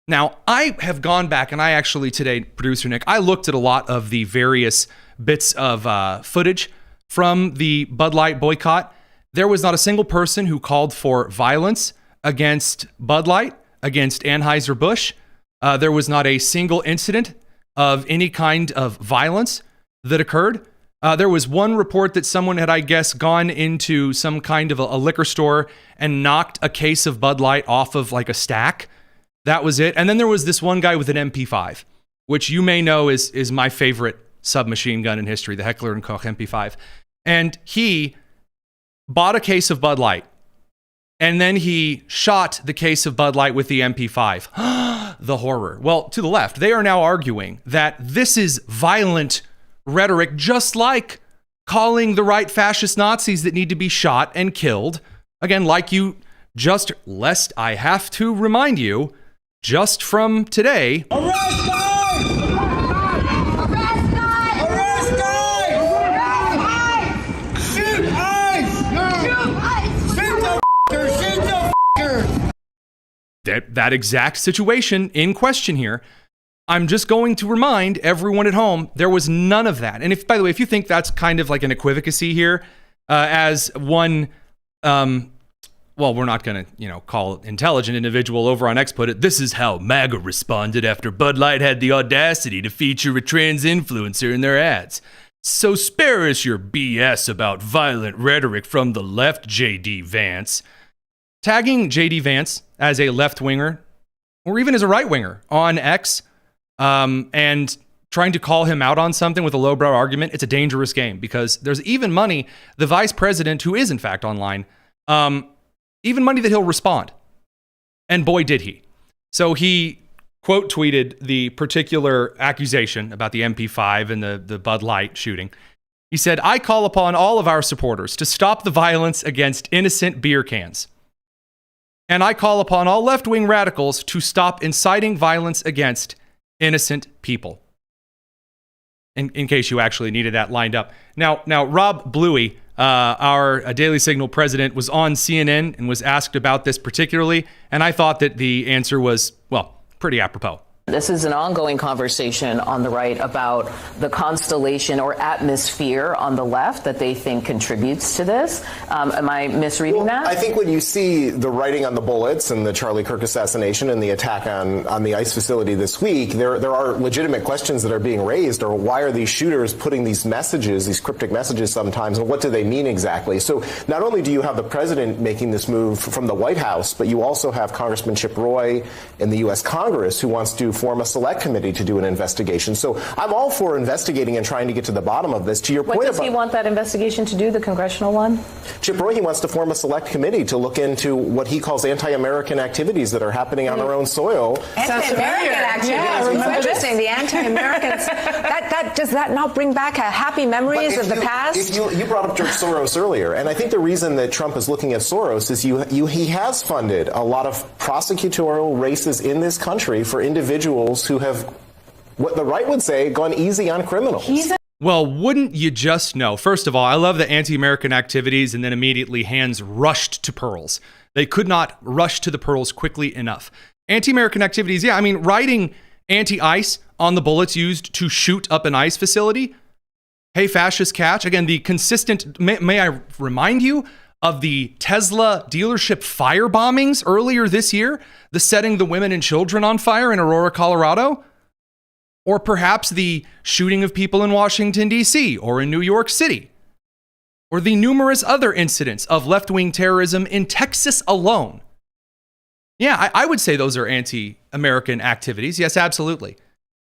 Now, I have gone back and I actually today, producer Nick, I looked at a lot of the various bits of footage from the Bud Light boycott. There was not a single person who called for violence against Bud Light, against Anheuser-Busch. There was not a single incident of any kind of violence that occurred. There was one report that someone had, I guess, gone into some kind of a liquor store and knocked a case of Bud Light off of a stack. That was it. And then there was this one guy with an MP5, which you may know is my favorite submachine gun in history, the Heckler & Koch MP5. And he bought a case of Bud Light, and then he shot the case of Bud Light with the MP5. The horror. Well, to the left, they are now arguing that this is violent rhetoric, just like calling the right fascist Nazis that need to be shot and killed. Again, lest I have to remind you, just from today. Arrest guy! Arrest guy! Arrest guy! Shoot ICE! Shoot ICE! Shoot the f***er! That exact situation in question here. I'm just going to remind everyone at home, there was none of that. And by the way, if you think that's kind of like an equivocacy here, as one, we're not going to, call intelligent individual over on X put it, this is how MAGA responded after Bud Light had the audacity to feature a trans influencer in their ads. So spare us your BS about violent rhetoric from the left, J.D. Vance. Tagging J.D. Vance as a left-winger, or even as a right-winger on X, and trying to call him out on something with a lowbrow argument, it's a dangerous game because there's even money, the vice president, who is in fact online, even money that he'll respond. And boy, did he. So he quote tweeted the particular accusation about the MP5 and the Bud Light shooting. He said, "I call upon all of our supporters to stop the violence against innocent beer cans. And I call upon all left-wing radicals to stop inciting violence against innocent people." In case you actually needed that lined up. Now Rob Bluey, our Daily Signal president, was on CNN and was asked about this particularly, and I thought that the answer was, well, pretty apropos. This is an ongoing conversation on the right about the constellation or atmosphere on the left that they think contributes to this. Am I misreading that? I think when you see the writing on the bullets and the Charlie Kirk assassination and the attack on the ICE facility this week, there are legitimate questions that are being raised. Or why are these shooters putting these messages, these cryptic messages sometimes, and what do they mean exactly? So not only do you have the president making this move from the White House, but you also have Congressman Chip Roy in the U.S. Congress who wants to form a select committee to do an investigation. So I'm all for investigating and trying to get to the bottom of this. To your point what does he want that investigation to do, the congressional one? Chip Roy, he wants to form a select committee to look into what he calls anti-American activities that are happening on our own soil. Anti-American activities. Yeah, it's interesting. The anti-Americans. Does that not bring back happy memories of the past? You brought up George Soros earlier, and I think the reason that Trump is looking at Soros is he has funded a lot of prosecutorial races in this country for individuals who have, what the right would say, gone easy on criminals. Well, wouldn't you just know? First of all, I love the anti-American activities, and then immediately hands rushed to pearls. They could not rush to the pearls quickly enough. Anti-American activities, yeah, I mean, writing anti-ICE on the bullets used to shoot up an ICE facility. Hey, fascist catch. Again, the consistent, may I remind you of the Tesla dealership fire bombings earlier this year, the setting the women and children on fire in Aurora, Colorado, or perhaps the shooting of people in Washington, D.C., or in New York City, or the numerous other incidents of left-wing terrorism in Texas alone. Yeah, I would say those are anti-American activities. Yes, absolutely.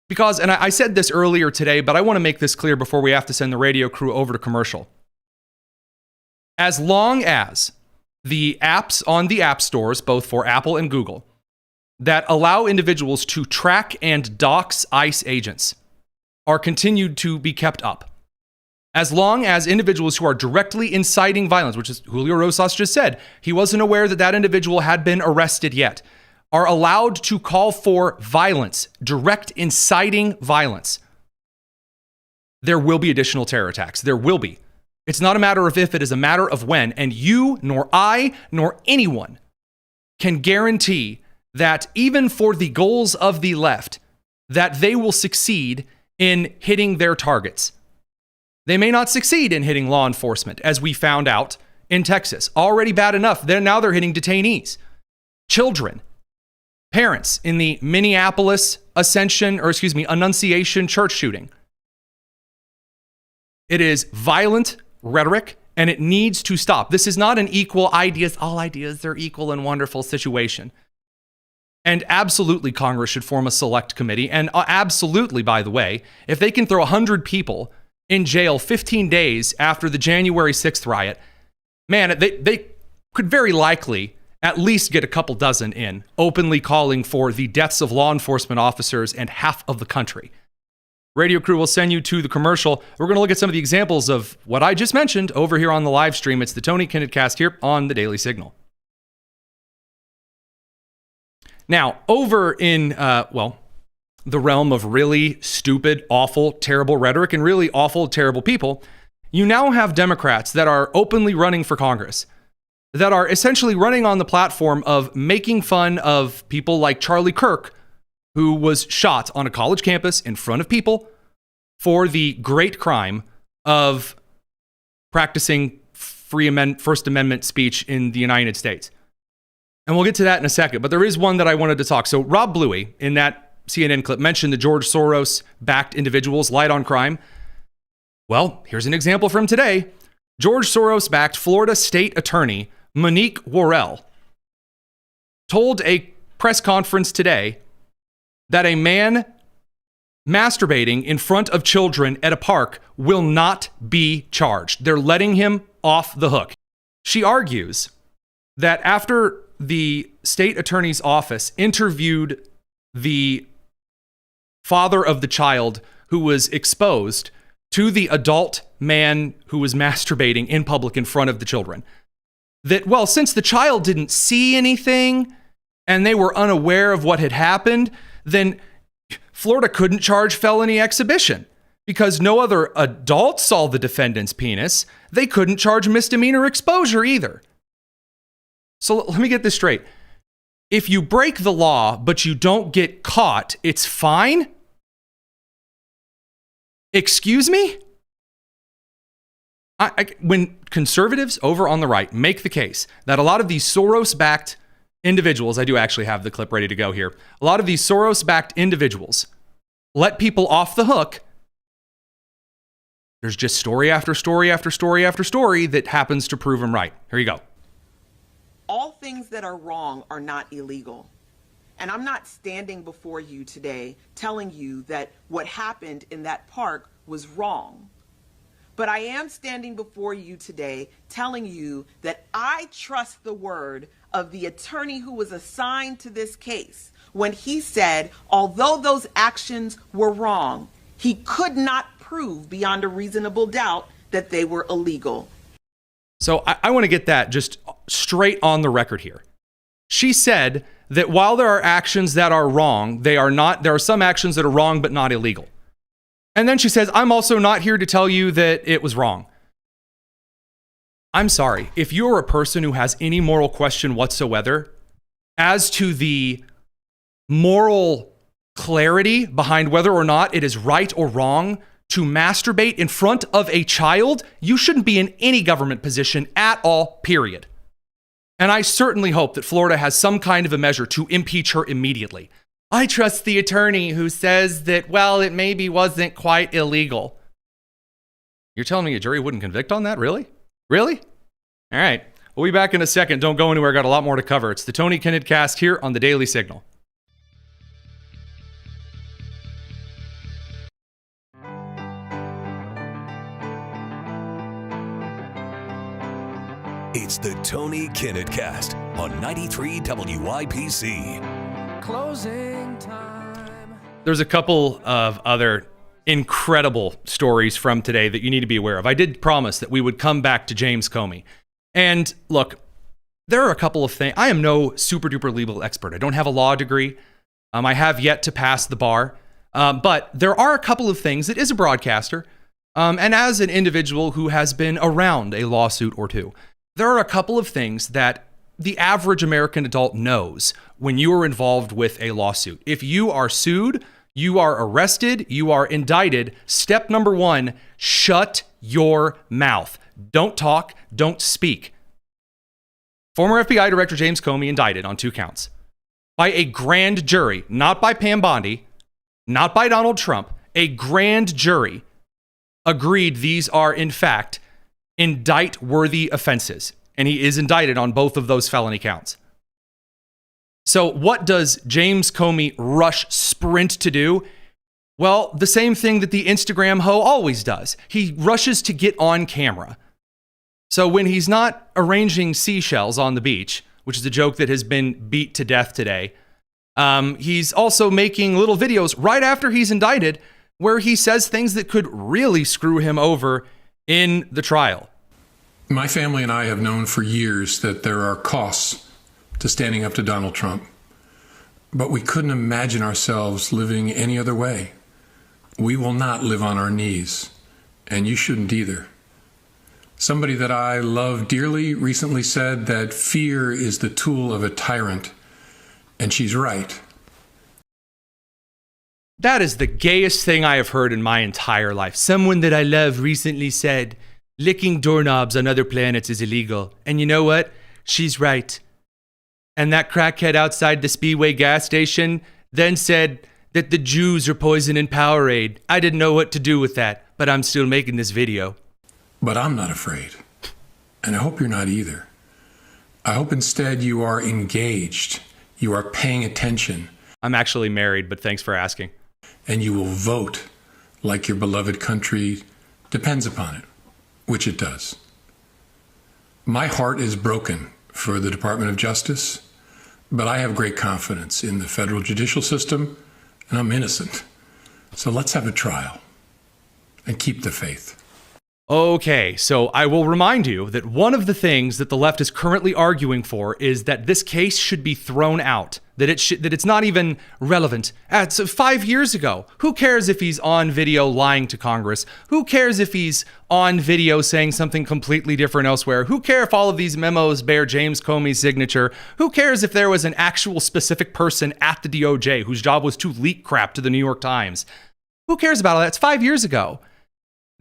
Because, and I said this earlier today, but I want to make this clear before we have to send the radio crew over to commercial. As long as the apps on the app stores, both for Apple and Google, that allow individuals to track and dox ICE agents are continued to be kept up. As long as individuals who are directly inciting violence, which is Julio Rosas just said, he wasn't aware that that individual had been arrested yet, are allowed to call for violence, direct inciting violence, there will be additional terror attacks. There will be. It's not a matter of if, it is a matter of when. And you, nor I, nor anyone can guarantee that even for the goals of the left, that they will succeed in hitting their targets. They may not succeed in hitting law enforcement, as we found out in Texas. Already bad enough. Now they're hitting detainees, children, parents in the Minneapolis Annunciation church shooting. It is violent rhetoric, and it needs to stop. This is not an equal ideas, all ideas are equal and wonderful situation. And absolutely, Congress should form a select committee. And absolutely, by the way, if they can throw 100 people in jail 15 days after the January 6th riot, man, they could very likely at least get a couple dozen in, openly calling for the deaths of law enforcement officers and half of the country. Radio crew will send you to the commercial. We're going to look at some of the examples of what I just mentioned over here on the live stream. It's the Tony Kinnett Cast here on the Daily Signal. Now, over in, the realm of really stupid, awful, terrible rhetoric and really awful, terrible people, you now have Democrats that are openly running for Congress, that are essentially running on the platform of making fun of people like Charlie Kirk, who was shot on a college campus in front of people for the great crime of practicing First Amendment speech in the United States. And we'll get to that in a second, but there is one that I wanted to talk. So Rob Bluey, in that CNN clip, mentioned the George Soros-backed individuals light on crime. Well, here's an example from today. George Soros-backed Florida State Attorney Monique Worrell told a press conference today that a man masturbating in front of children at a park will not be charged. They're letting him off the hook. She argues that after the state attorney's office interviewed the father of the child who was exposed to the adult man who was masturbating in public in front of the children, that, well, since the child didn't see anything and they were unaware of what had happened, then Florida couldn't charge felony exhibition. Because no other adult saw the defendant's penis, they couldn't charge misdemeanor exposure either. So let me get this straight. If you break the law, but you don't get caught, it's fine? Excuse me? When conservatives over on the right make the case that a lot of these Soros-backed individuals, I do actually have the clip ready to go here, a lot of these Soros-backed individuals let people off the hook, there's just story after story after story after story that happens to prove them right. Here you go. All things that are wrong are not illegal. And I'm not standing before you today telling you that what happened in that park was wrong. But I am standing before you today telling you that I trust the word of the attorney who was assigned to this case when he said, although those actions were wrong, he could not prove beyond a reasonable doubt that they were illegal. So I want to get that just straight on the record here. She said that while there are actions that are wrong, there are some actions that are wrong but not illegal. And then she says, I'm also not here to tell you that it was wrong. I'm sorry. If you're a person who has any moral question whatsoever as to the moral clarity behind whether or not it is right or wrong to masturbate in front of a child, you shouldn't be in any government position at all, period. And I certainly hope that Florida has some kind of a measure to impeach her immediately. I trust the attorney who says that, well, it maybe wasn't quite illegal. You're telling me a jury wouldn't convict on that? Really? Really? All right. We'll be back in a second. Don't go anywhere. Got a lot more to cover. It's the Tony Kinnett Cast here on the Daily Signal. It's the Tony Kinnett Cast on 93 WIPC. Closing time. There's a couple of other incredible stories from today that you need to be aware of. I did promise that we would come back to James Comey. And look, there are a couple of things. I am no super duper legal expert. I don't have a law degree. I have yet to pass the bar. But there are a couple of things that, as a broadcaster, and as an individual who has been around a lawsuit or two, there are a couple of things that the average American adult knows when you are involved with a lawsuit. If you are sued, you are arrested, you are indicted, step number one, shut your mouth. Don't talk, don't speak. Former FBI Director James Comey indicted on 2 counts by a grand jury, not by Pam Bondi, not by Donald Trump. A grand jury agreed these are, in fact, indict-worthy offenses, and he is indicted on both of those felony counts. So what does James Comey sprint to do? Well, the same thing that the Instagram hoe always does. He rushes to get on camera. So when he's not arranging seashells on the beach, which is a joke that has been beat to death today, he's also making little videos right after he's indicted where he says things that could really screw him over in the trial. My family and I have known for years that there are costs to standing up to Donald Trump, but we couldn't imagine ourselves living any other way. We will not live on our knees, and you shouldn't either. Somebody that I love dearly recently said that fear is the tool of a tyrant, and she's right. That is the gayest thing I have heard in my entire life. Someone that I love recently said, licking doorknobs on other planets is illegal. And you know what? She's right. And that crackhead outside the Speedway gas station then said that the Jews are poisoning Powerade. I didn't know what to do with that, but I'm still making this video. But I'm not afraid. And I hope you're not either. I hope instead you are engaged. You are paying attention. I'm actually married, but thanks for asking. And you will vote like your beloved country depends upon it, which it does. My heart is broken for the Department of Justice But I have great confidence in the federal judicial system, and I'm innocent. So let's have a trial and keep the faith. Okay, so I will remind you that one of the things that the left is currently arguing for is that this case should be thrown out, that it's not even relevant. It's 5 years ago. Who cares if he's on video lying to Congress? Who cares if he's on video saying something completely different elsewhere? Who cares if all of these memos bear James Comey's signature? Who cares if there was an actual specific person at the DOJ whose job was to leak crap to the New York Times? Who cares about all that? It's 5 years ago.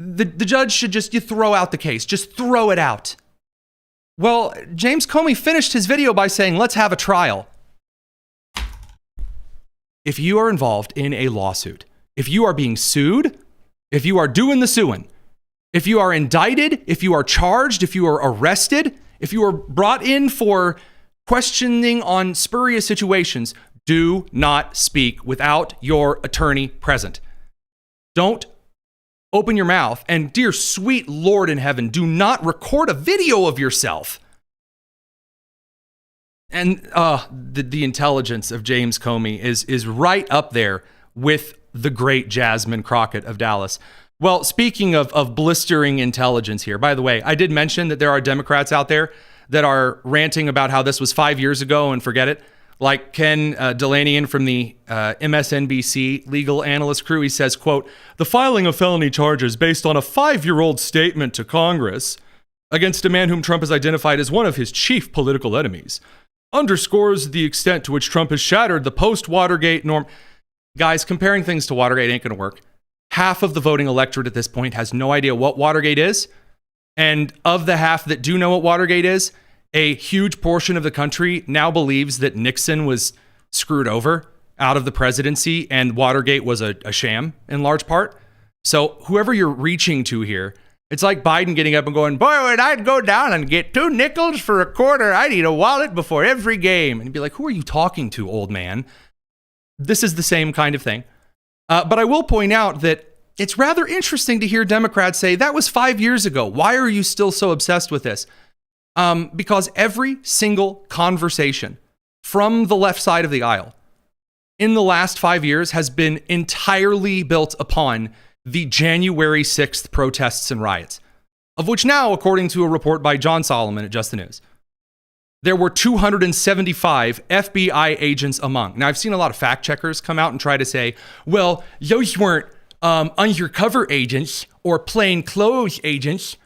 The judge should just throw out the case. Just throw it out. Well, James Comey finished his video by saying, let's have a trial. If you are involved in a lawsuit, if you are being sued, if you are doing the suing, if you are indicted, if you are charged, if you are arrested, if you are brought in for questioning on spurious situations, do not speak without your attorney present. Don't open your mouth, and dear sweet Lord in heaven, do not record a video of yourself. And the intelligence of James Comey is right up there with the great Jasmine Crockett of Dallas. Well, speaking of blistering intelligence here, by the way, I did mention that there are Democrats out there that are ranting about how this was 5 years ago and forget it. Like Ken Delanian from the MSNBC legal analyst crew, he says, quote, the filing of felony charges based on a 5-year-old statement to Congress against a man whom Trump has identified as one of his chief political enemies underscores the extent to which Trump has shattered the post-Watergate norm. Guys, comparing things to Watergate ain't going to work. Half of the voting electorate at this point has no idea what Watergate is. And of the half that do know what Watergate is, a huge portion of the country now believes that Nixon was screwed over out of the presidency and Watergate was a sham in large part. So whoever you're reaching to here, it's like Biden getting up and going, boy, when I'd go down and get 2 nickels for a quarter, I'd eat a wallet before every game. And you'd be like, who are you talking to, old man? This is the same kind of thing. But I will point out that it's rather interesting to hear Democrats say, that was 5 years ago. Why are you still so obsessed with this? Because every single conversation from the left side of the aisle in the last 5 years has been entirely built upon the January 6th protests and riots, of which now, according to a report by John Solomon at Just the News, there were 275 FBI agents among. Now, I've seen a lot of fact checkers come out and try to say, well, those weren't undercover agents or plainclothes agents.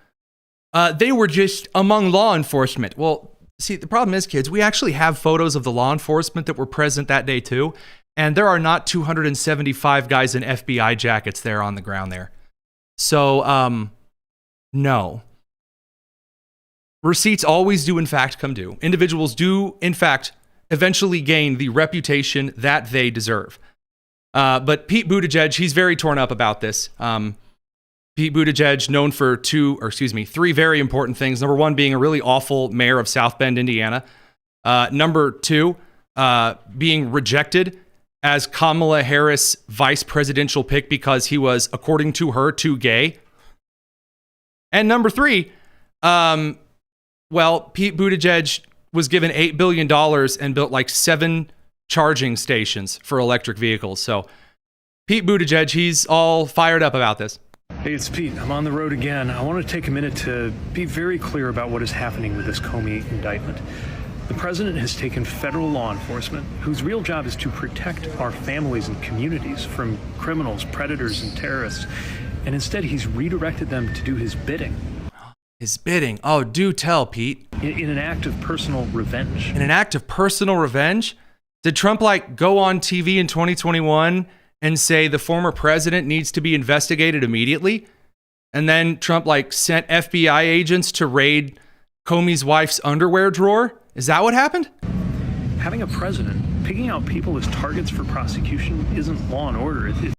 They were just among law enforcement. Well, see, the problem is, kids, we actually have photos of the law enforcement that were present that day too. And there are not 275 guys in FBI jackets there on the ground there. So, no. Receipts always do, in fact, come due. Individuals do, in fact, eventually gain the reputation that they deserve. But Pete Buttigieg, he's very torn up about this. Pete Buttigieg, known for 3 very important things. Number 1, being a really awful mayor of South Bend, Indiana. Number 2, being rejected as Kamala Harris' vice presidential pick because he was, according to her, too gay. And number 3, Pete Buttigieg was given $8 billion and built like 7 charging stations for electric vehicles. So Pete Buttigieg, he's all fired up about this. Hey, it's Pete. I'm on the road again. I want to take a minute to be very clear about what is happening with this Comey indictment. The president has taken federal law enforcement, whose real job is to protect our families and communities from criminals, predators, and terrorists, and instead he's redirected them to do his bidding. His bidding? Oh, do tell, Pete. In an act of personal revenge. In an act of personal revenge? Did Trump, go on TV in 2021 and say the former president needs to be investigated immediately? And then Trump, sent FBI agents to raid Comey's wife's underwear drawer? Is that what happened? Having a president picking out people as targets for prosecution isn't law and order, it's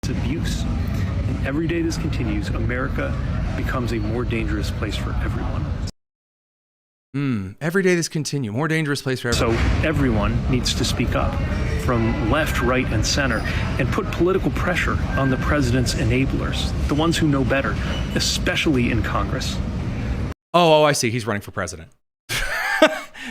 abuse. And every day this continues, America becomes a more dangerous place for everyone. Every day this continues, more dangerous place for everyone. So everyone needs to speak up, from left, right, and center, and put political pressure on the president's enablers, the ones who know better, especially in Congress. Oh, I see. He's running for president.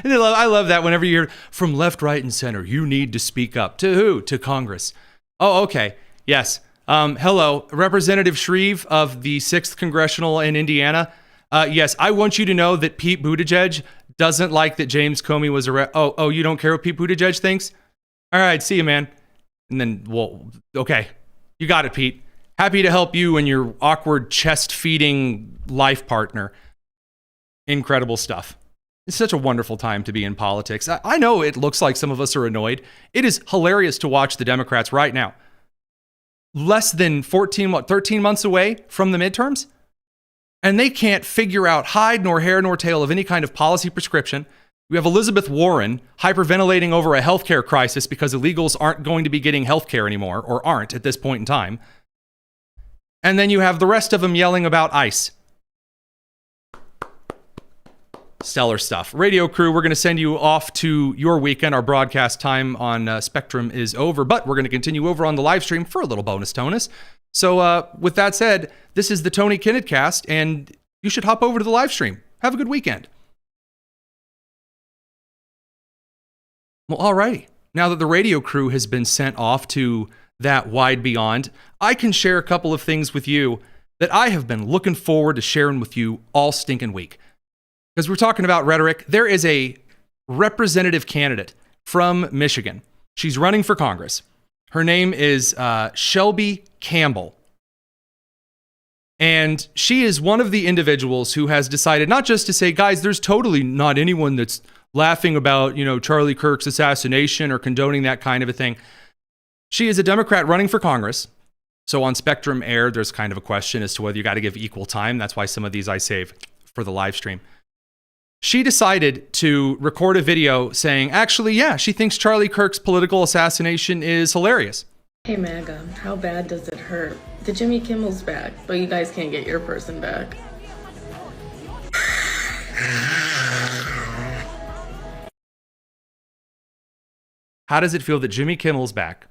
And I love that whenever you hear from left, right, and center, you need to speak up. To who? To Congress. Oh, okay. Yes. Hello, Representative Shreve of the 6th Congressional in Indiana. Yes, I want you to know that Pete Buttigieg doesn't like that James Comey was arrested. Oh, you don't care what Pete Buttigieg thinks? All right, see you, man. And then, well, okay. You got it, Pete. Happy to help you and your awkward chest-feeding life partner. Incredible stuff. It's such a wonderful time to be in politics. I know it looks like some of us are annoyed. It is hilarious to watch the Democrats right now. Less than 13 months away from the midterms, and they can't figure out hide nor hair nor tail of any kind of policy prescription. We have Elizabeth Warren hyperventilating over a healthcare crisis because illegals aren't going to be getting healthcare anymore, or aren't at this point in time. And then you have the rest of them yelling about ICE. Stellar stuff. Radio crew, we're going to send you off to your weekend. Our broadcast time on Spectrum is over, but we're going to continue over on the live stream for a little bonus tonus. So with that said, this is the Tony Kinnett cast, and you should hop over to the live stream. Have a good weekend. Well, alrighty. Now that the radio crew has been sent off to that wide beyond, I can share a couple of things with you that I have been looking forward to sharing with you all stinking week. Because we're talking about rhetoric, there is a representative candidate from Michigan. She's running for Congress. Her name is Shelby Campbell. And she is one of the individuals who has decided not just to say, guys, there's totally not anyone that's laughing about, Charlie Kirk's assassination or condoning that kind of a thing. She is a Democrat running for Congress. So on Spectrum Air, there's kind of a question as to whether you got to give equal time. That's why some of these I save for the live stream. She decided to record a video saying, actually, yeah, she thinks Charlie Kirk's political assassination is hilarious. Hey, MAGA, how bad does it hurt? The Jimmy Kimmel's back, but you guys can't get your person back. How does it feel that Jimmy Kimmel's back,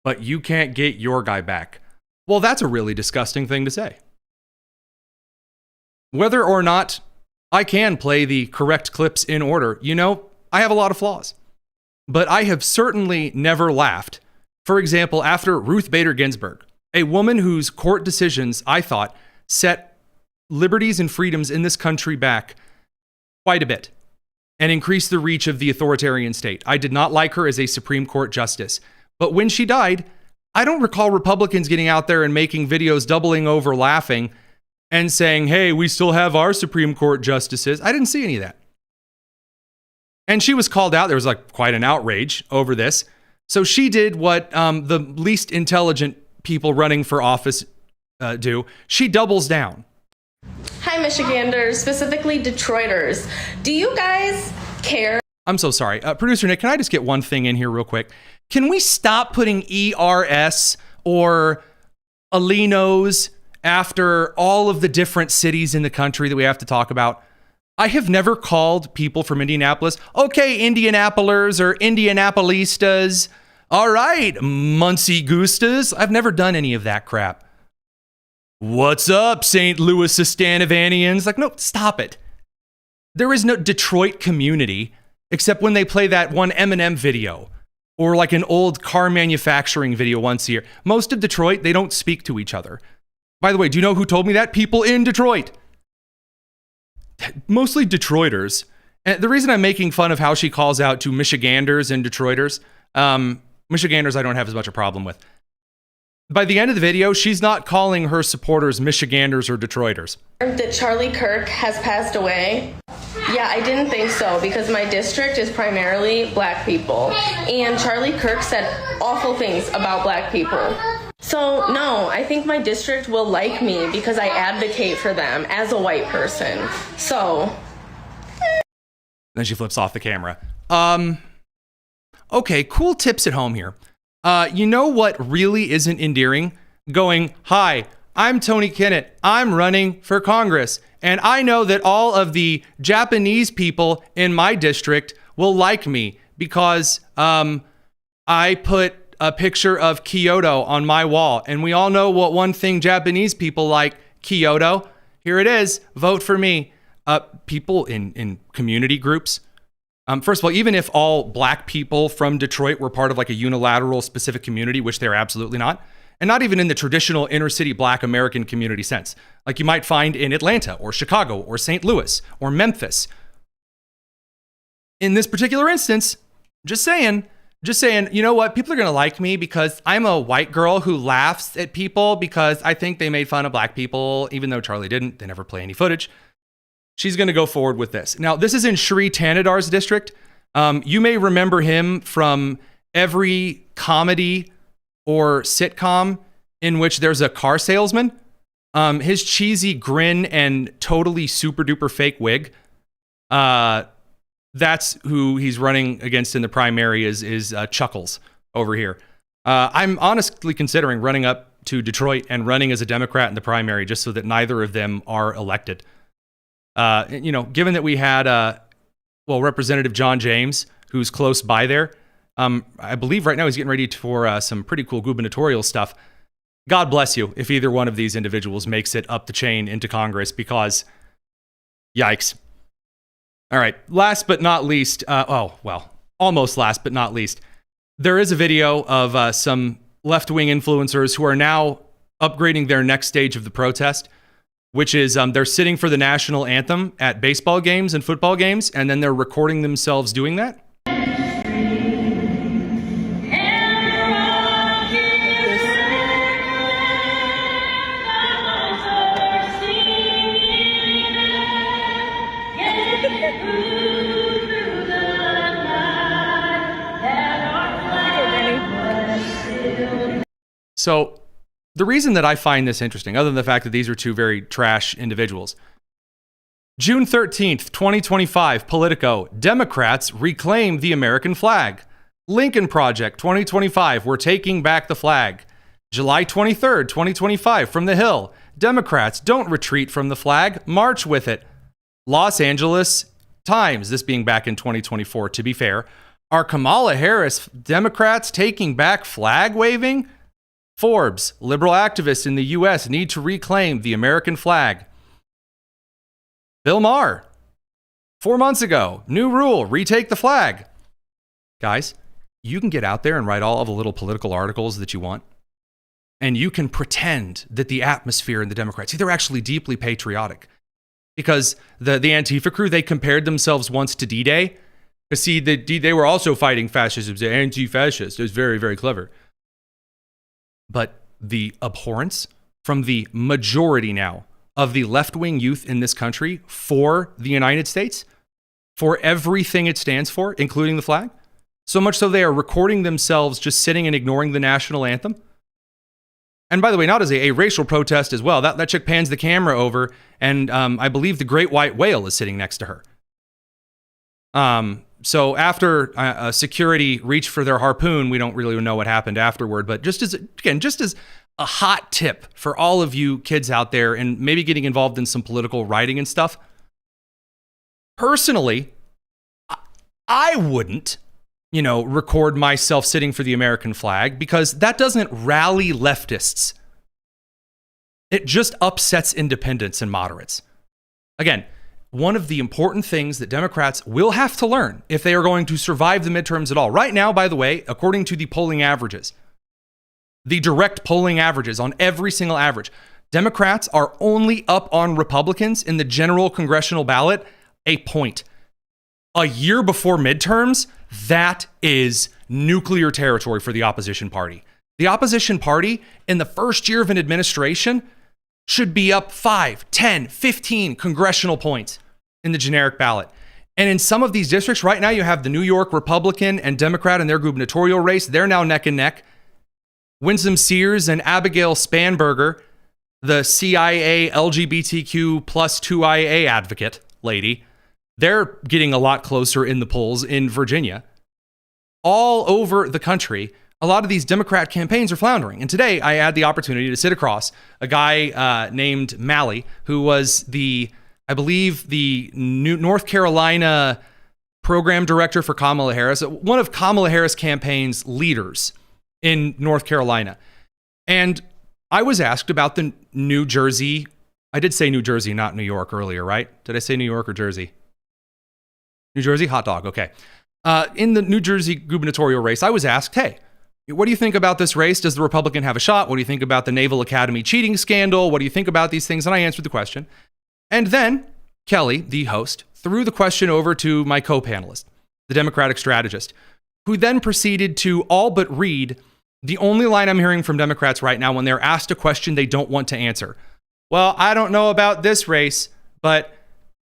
but you can't get your guy back? Well, that's a really disgusting thing to say. Whether or not I can play the correct clips in order, I have a lot of flaws. But I have certainly never laughed. For example, after Ruth Bader Ginsburg, a woman whose court decisions, I thought, set liberties and freedoms in this country back quite a bit and increased the reach of the authoritarian state. I did not like her as a Supreme Court justice. But when she died, I don't recall Republicans getting out there and making videos doubling over laughing and saying, hey, we still have our Supreme Court justices. I didn't see any of that. And she was called out. There was quite an outrage over this. So she did what the least intelligent people running for office do. She doubles down. Hi, Michiganders, specifically Detroiters. Do you guys care? I'm so sorry. Producer Nick, can I just get one thing in here real quick? Can we stop putting ERS or Alinos after all of the different cities in the country that we have to talk about? I have never called people from Indianapolis, okay, Indianapolis or Indianapolistas. All right, Muncie Gustas. I've never done any of that crap. What's up, St. Louis Stanivanians? No, stop it. There is no Detroit community except when they play that one Eminem video or an old car manufacturing video once a year. Most of Detroit, they don't speak to each other. By the way, do you know who told me that? People in Detroit. Mostly Detroiters. And the reason I'm making fun of how she calls out to Michiganders and Detroiters, Michiganders I don't have as much a problem with. By the end of the video, she's not calling her supporters Michiganders or Detroiters. That Charlie Kirk has passed away? Yeah, I didn't think so because my district is primarily black people. And Charlie Kirk said awful things about black people. So, no, I think my district will like me because I advocate for them as a white person. So. Then she flips off the camera. Okay, cool tips at home here. You know what really isn't endearing? Going, hi, I'm Tony Kinnett. I'm running for Congress. And I know that all of the Japanese people in my district will like me because I put a picture of Kyoto on my wall. And we all know what one thing Japanese people like, Kyoto. Here it is. Vote for me. People in community groups First of all, even if all black people from Detroit were part of like a unilateral specific community, which they're absolutely not, and not even in the traditional inner city black American community sense, like you might find in Atlanta or Chicago or St. Louis or Memphis. In this particular instance, just saying, you know what? People are going to like me because I'm a white girl who laughs at people because I think they made fun of black people, even though Charlie didn't. They never play any footage. She's going to go forward with this. Now, this is in Shri Tanadar's district. You may remember him from every comedy or sitcom in which there's a car salesman. His cheesy grin and totally super duper fake wig. That's who he's running against in the primary is Chuckles over here. I'm honestly considering running up to Detroit and running as a Democrat in the primary just so that neither of them are elected. Given that we had, Representative John James, who's close by there, I believe right now he's getting ready for some pretty cool gubernatorial stuff. God bless you if either one of these individuals makes it up the chain into Congress, because yikes. All right, last but not least, almost last but not least, there is a video of some left-wing influencers who are now upgrading their next stage of the protest, which is they're sitting for the national anthem at baseball games and football games, and then they're recording themselves doing that. So the reason that I find this interesting, other than the fact that these are two very trash individuals, June 13th, 2025, Politico, Democrats reclaim the American flag. Lincoln Project 2025, we're taking back the flag. July 23rd, 2025, from the Hill, Democrats don't retreat from the flag, march with it. Los Angeles Times, this being back in 2024, to be fair, are Kamala Harris Democrats taking back flag waving? Forbes, liberal activists in the U.S. need to reclaim the American flag. Bill Maher, 4 months ago, new rule, retake the flag. Guys, you can get out there and write all of the little political articles that you want, and you can pretend that the atmosphere in the Democrats, they're actually deeply patriotic. Because the Antifa crew, they compared themselves once to D-Day. See, they were also fighting fascism, they're anti-fascist. It was very, very clever. But the abhorrence from the majority now of the left-wing youth in this country for the United States, for everything it stands for, including the flag, so much so they are recording themselves just sitting and ignoring the national anthem. And by the way, not as a racial protest as well. That chick pans the camera over, and I believe the great white whale is sitting next to her. So after security reached for their harpoon, we don't really know what happened afterward. But just as a hot tip for all of you kids out there and maybe getting involved in some political writing and stuff, personally, I wouldn't, record myself sitting for the American flag, because that doesn't rally leftists. It just upsets independents and moderates. Again, one of the important things that Democrats will have to learn if they are going to survive the midterms at all. Right now, by the way, according to the polling averages, the direct polling averages on every single average, Democrats are only up on Republicans in the general congressional ballot a point. A year before midterms, that is nuclear territory for the opposition party. The opposition party in the first year of an administration should be up 5, 10, 15 congressional points in the generic ballot. And in some of these districts, right now you have the New York Republican and Democrat in their gubernatorial race. They're now neck and neck. Winsome Sears and Abigail Spanberger, the CIA LGBTQ plus 2IA advocate lady, they're getting a lot closer in the polls in Virginia. All over the country, a lot of these Democrat campaigns are floundering. And today I had the opportunity to sit across a guy named Malley, who was I believe the North Carolina program director for Kamala Harris, one of Kamala Harris' campaign's leaders in North Carolina. And I was asked about the New Jersey, I did say New Jersey, not New York earlier, right? Did I say New York or Jersey? New Jersey, hot dog. Okay. In the New Jersey gubernatorial race, I was asked, hey, what do you think about this race? Does the Republican have a shot? What do you think about the Naval Academy cheating scandal? What do you think about these things? And I answered the question. And then Kelly, the host, threw the question over to my co-panelist, the Democratic strategist, who then proceeded to all but read the only line I'm hearing from Democrats right now when they're asked a question they don't want to answer. Well, I don't know about this race, but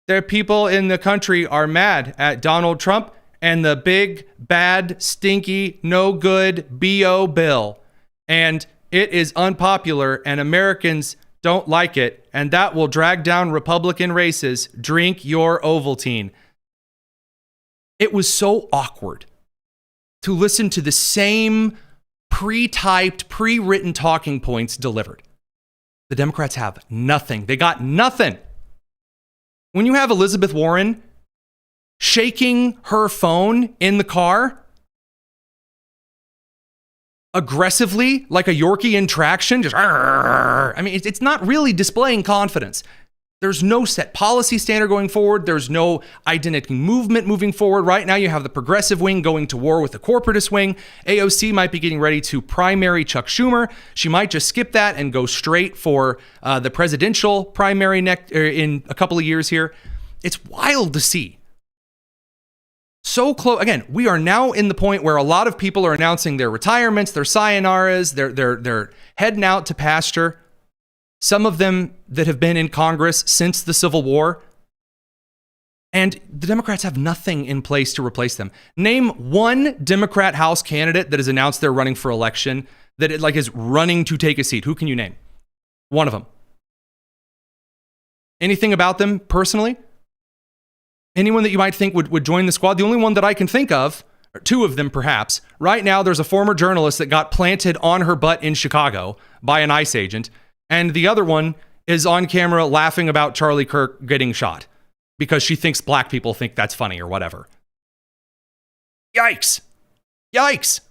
there people in the country are mad at Donald Trump and the big, bad, stinky, no good B.O. bill. And it is unpopular and Americans don't like it. And that will drag down Republican races. Drink your Ovaltine. It was so awkward to listen to the same pre-typed, pre-written talking points delivered. The Democrats have nothing. They got nothing. When you have Elizabeth Warren shaking her phone in the car aggressively like a Yorkie in traction, just, I mean, it's not really displaying confidence. There's no set policy standard going forward. There's no identity movement moving forward. Right now, you have the progressive wing going to war with the corporatist wing. AOC might be getting ready to primary Chuck Schumer. She might just skip that and go straight for the presidential primary in a couple of years here. It's wild to see. So close. Again, we are now in the point where a lot of people are announcing their retirements, their sayonaras, they're heading out to pasture. Some of them that have been in Congress since the Civil War. And the Democrats have nothing in place to replace them. Name one Democrat House candidate that has announced they're running for election that is running to take a seat. Who can you name? One of them. Anything about them personally? Anyone that you might think would join the squad? The only one that I can think of, or two of them perhaps, right now there's a former journalist that got planted on her butt in Chicago by an ICE agent. And the other one is on camera laughing about Charlie Kirk getting shot because she thinks black people think that's funny or whatever. Yikes. Yikes.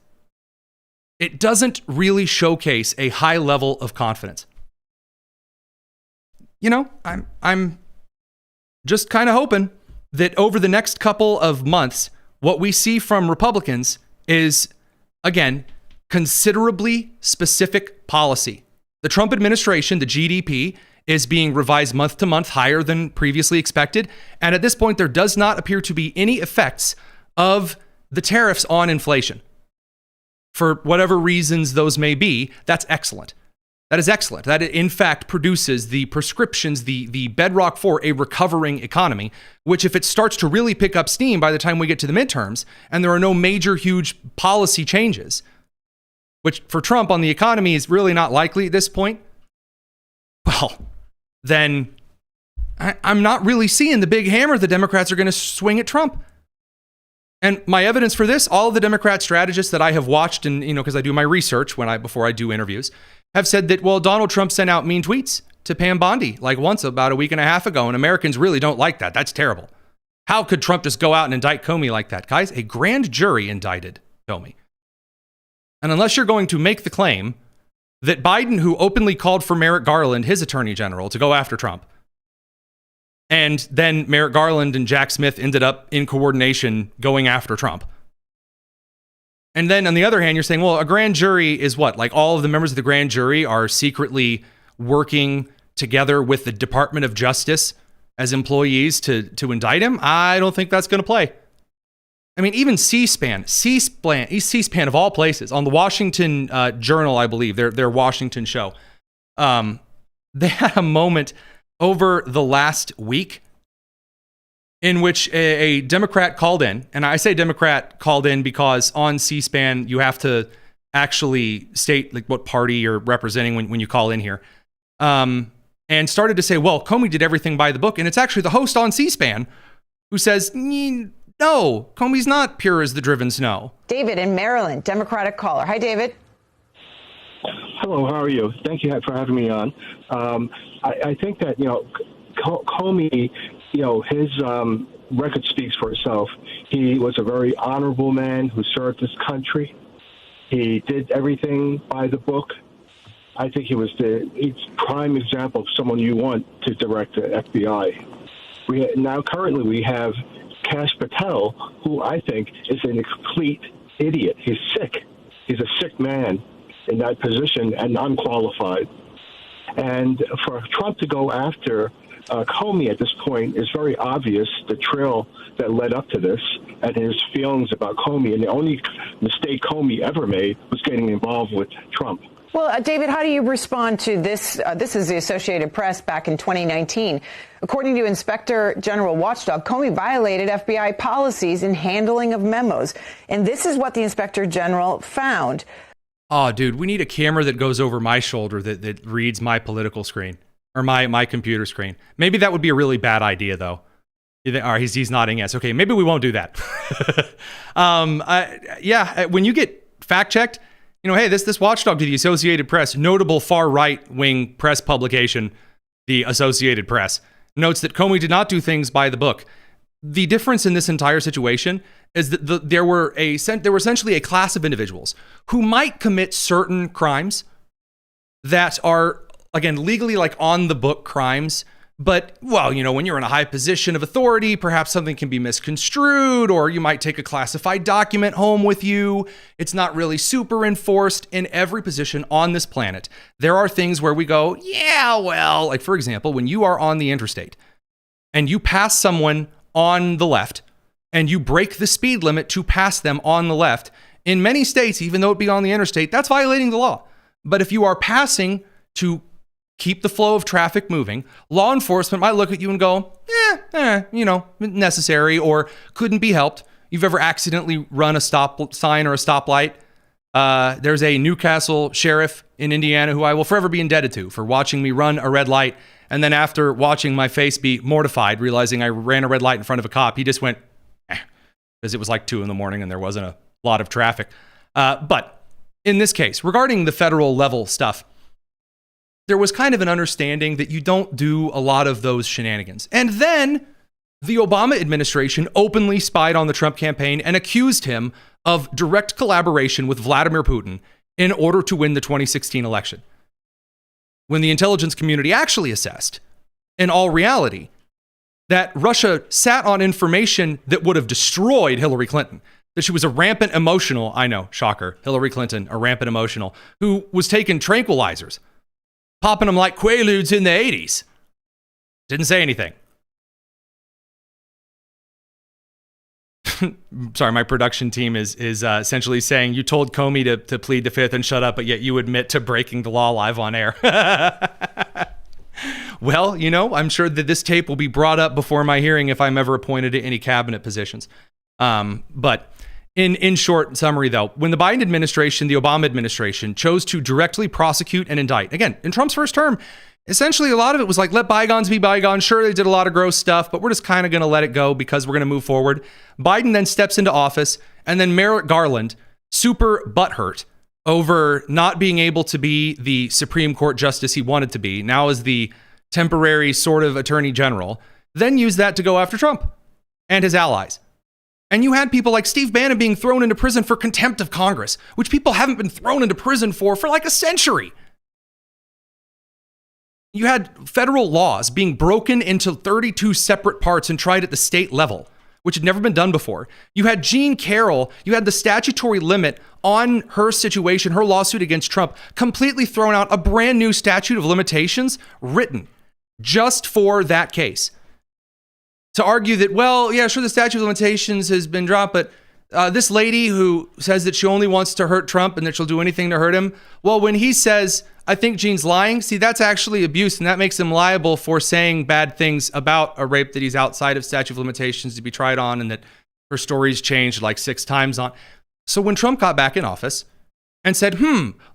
It doesn't really showcase a high level of confidence. You know, I'm just kind of hoping that over the next couple of months, what we see from Republicans is, again, considerably specific policy. The Trump administration, the GDP, is being revised month to month higher than previously expected. And at this point, there does not appear to be any effects of the tariffs on inflation. For whatever reasons those may be, that's excellent. That is excellent. That, in fact, produces the prescriptions, the bedrock for a recovering economy, which if it starts to really pick up steam by the time we get to the midterms, and there are no major, huge policy changes, which for Trump on the economy is really not likely at this point, well, then I'm not really seeing the big hammer the Democrats are going to swing at Trump. And my evidence for this, all of the Democrat strategists that I have watched, and because I do my research before I do interviews, have said that, well, Donald Trump sent out mean tweets to Pam Bondi once about a week and a half ago, and Americans really don't like that. That's terrible. How could Trump just go out and indict Comey like that? Guys, a grand jury indicted Comey. And unless you're going to make the claim that Biden, who openly called for Merrick Garland, his attorney general, to go after Trump, and then Merrick Garland and Jack Smith ended up in coordination going after Trump. And then on the other hand, you're saying, well, a grand jury is what? Like all of the members of the grand jury are secretly working together with the Department of Justice as employees to indict him? I don't think that's going to play. I mean, even C-SPAN of all places, on the Washington Journal, I believe, their Washington show, they had a moment over the last week in which a Democrat called in, and I say Democrat called in because on C-SPAN, you have to actually state what party you're representing when you call in here, and started to say, well, Comey did everything by the book, and it's actually the host on C-SPAN who says, no, Comey's not pure as the driven snow. David in Maryland, Democratic caller. Hi, David. Hello, how are you? Thank you for having me on. I think that, Comey, his record speaks for itself. He was a very honorable man who served this country. He did everything by the book. I think he was the prime example of someone you want to direct the FBI. Currently we have Kash Patel, who I think is a complete idiot. He's sick. He's a sick man in that position and unqualified. And for Trump to go after Comey at this point is very obvious, the trail that led up to this and his feelings about Comey. And the only mistake Comey ever made was getting involved with Trump. Well, David, how do you respond to this? This is the Associated Press back in 2019. According to Inspector General Watchdog, Comey violated FBI policies in handling of memos. And this is what the Inspector General found. Oh, dude, we need a camera that goes over my shoulder that reads my political screen or my computer screen. Maybe that would be a really bad idea, though. All right, he's nodding yes. Okay, maybe we won't do that. When you get fact-checked, hey, this watchdog to the Associated Press, notable far right-wing press publication, the Associated Press, notes that Comey did not do things by the book. The difference in this entire situation is that there were essentially a class of individuals who might commit certain crimes that are, again, legally like on the book crimes. But, well, when you're in a high position of authority, perhaps something can be misconstrued, or you might take a classified document home with you. It's not really super enforced in every position on this planet. There are things where we go, yeah, well, like, for example, when you are on the interstate and you pass someone on the left and you break the speed limit to pass them on the left, in many states, even though it be on the interstate, that's violating the law. But if you are passing to keep the flow of traffic moving, law enforcement might look at you and go, necessary or couldn't be helped. You've ever accidentally run a stop sign or a stoplight? There's a Newcastle sheriff in Indiana who I will forever be indebted to for watching me run a red light. And then after watching my face be mortified, realizing I ran a red light in front of a cop, he just went, because it was like 2 a.m. and there wasn't a lot of traffic. But in this case, regarding the federal level stuff, there was kind of an understanding that you don't do a lot of those shenanigans. And then the Obama administration openly spied on the Trump campaign and accused him of direct collaboration with Vladimir Putin in order to win the 2016 election. When the intelligence community actually assessed, in all reality, that Russia sat on information that would have destroyed Hillary Clinton, that she was a rampant emotional, I know, shocker, Hillary Clinton, a rampant emotional, who was taking tranquilizers, popping them like Quaaludes in the 80s. Didn't say anything. Sorry, my production team is essentially saying you told Comey to plead the fifth and shut up, but yet you admit to breaking the law live on air. Well, I'm sure that this tape will be brought up before my hearing if I'm ever appointed to any cabinet positions. But in short summary, though, when the Biden administration, the Obama administration, chose to directly prosecute and indict, again, in Trump's first term, essentially a lot of it was like, let bygones be bygones. Sure, they did a lot of gross stuff, but we're just kind of going to let it go because we're going to move forward. Biden then steps into office, and then Merrick Garland, super butthurt over not being able to be the Supreme Court justice he wanted to be, now as the temporary sort of attorney general, then used that to go after Trump and his allies. And you had people like Steve Bannon being thrown into prison for contempt of Congress, which people haven't been thrown into prison for like a century. You had federal laws being broken into 32 separate parts and tried at the state level, which had never been done before. You had Jean Carroll, you had the statutory limit on her situation, her lawsuit against Trump, completely thrown out, a brand new statute of limitations written just for that case. To argue that, well, yeah, sure, the statute of limitations has been dropped, but this lady who says that she only wants to hurt Trump and that she'll do anything to hurt him, well, when he says, I think Jean's lying, see, that's actually abuse, and that makes him liable for saying bad things about a rape that he's outside of statute of limitations to be tried on, and that her story's changed like 6 times on. So when Trump got back in office and said,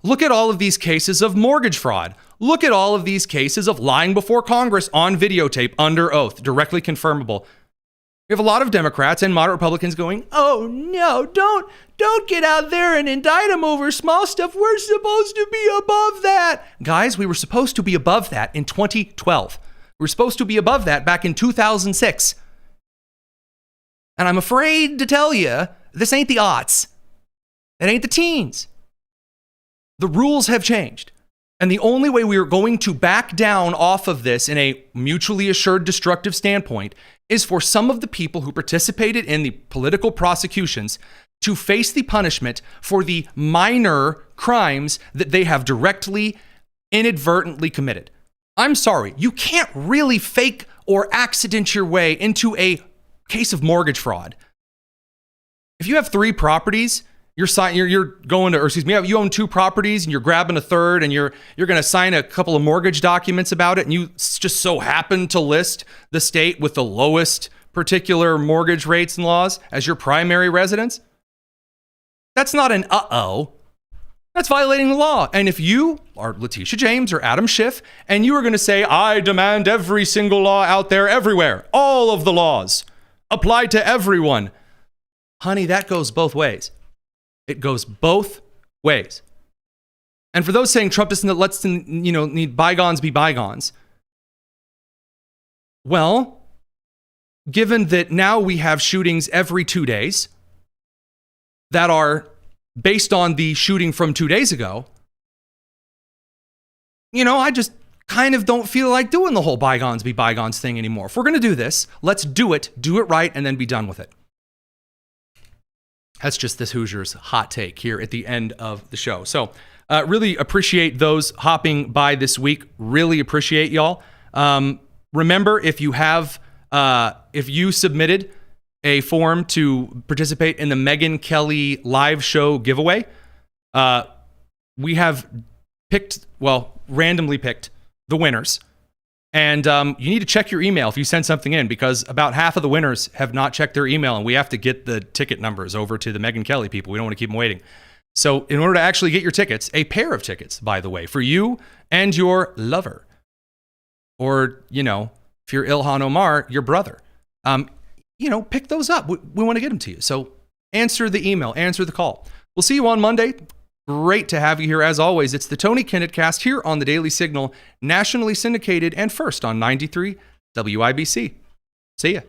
look at all of these cases of mortgage fraud. Look at all of these cases of lying before Congress on videotape under oath, directly confirmable. We have a lot of Democrats and moderate Republicans going, oh no, don't get out there and indict them over small stuff. We're supposed to be above that. Guys, we were supposed to be above that in 2012. We were supposed to be above that back in 2006. And I'm afraid to tell you, this ain't the aughts. It ain't the teens. The rules have changed. And the only way we are going to back down off of this in a mutually assured destructive standpoint is for some of the people who participated in the political prosecutions to face the punishment for the minor crimes that they have directly, inadvertently committed. I'm sorry, you can't really fake or accident your way into a case of mortgage fraud. If you have 3 properties, you own 2 properties and you're grabbing a third and you're going to sign a couple of mortgage documents about it, and you just so happen to list the state with the lowest particular mortgage rates and laws as your primary residence. That's not an That's violating the law. And if you are Letitia James or Adam Schiff and you are going to say, I demand every single law out there everywhere, all of the laws apply to everyone, honey, that goes both ways. It goes both ways. And for those saying Trump doesn't need bygones be bygones, well, given that now we have shootings every 2 days that are based on the shooting from 2 days ago, I just kind of don't feel like doing the whole bygones be bygones thing anymore. If we're going to do this, let's do it right, and then be done with it. That's just this Hoosiers hot take here at the end of the show. So really appreciate those hopping by this week. Really appreciate y'all. Remember, if you submitted a form to participate in the Megyn Kelly live show giveaway, we have randomly picked the winners. And you need to check your email if you send something in, because about half of the winners have not checked their email, and we have to get the ticket numbers over to the Megyn Kelly people. We don't want to keep them waiting. So in order to actually get your tickets, a pair of tickets, by the way, for you and your lover, or, if you're Ilhan Omar, your brother, pick those up. We want to get them to you. So answer the email, answer the call. We'll see you on Monday. Great to have you here as always. It's the Tony Kinnett Cast here on the Daily Signal, nationally syndicated and first on 93 WIBC. See ya.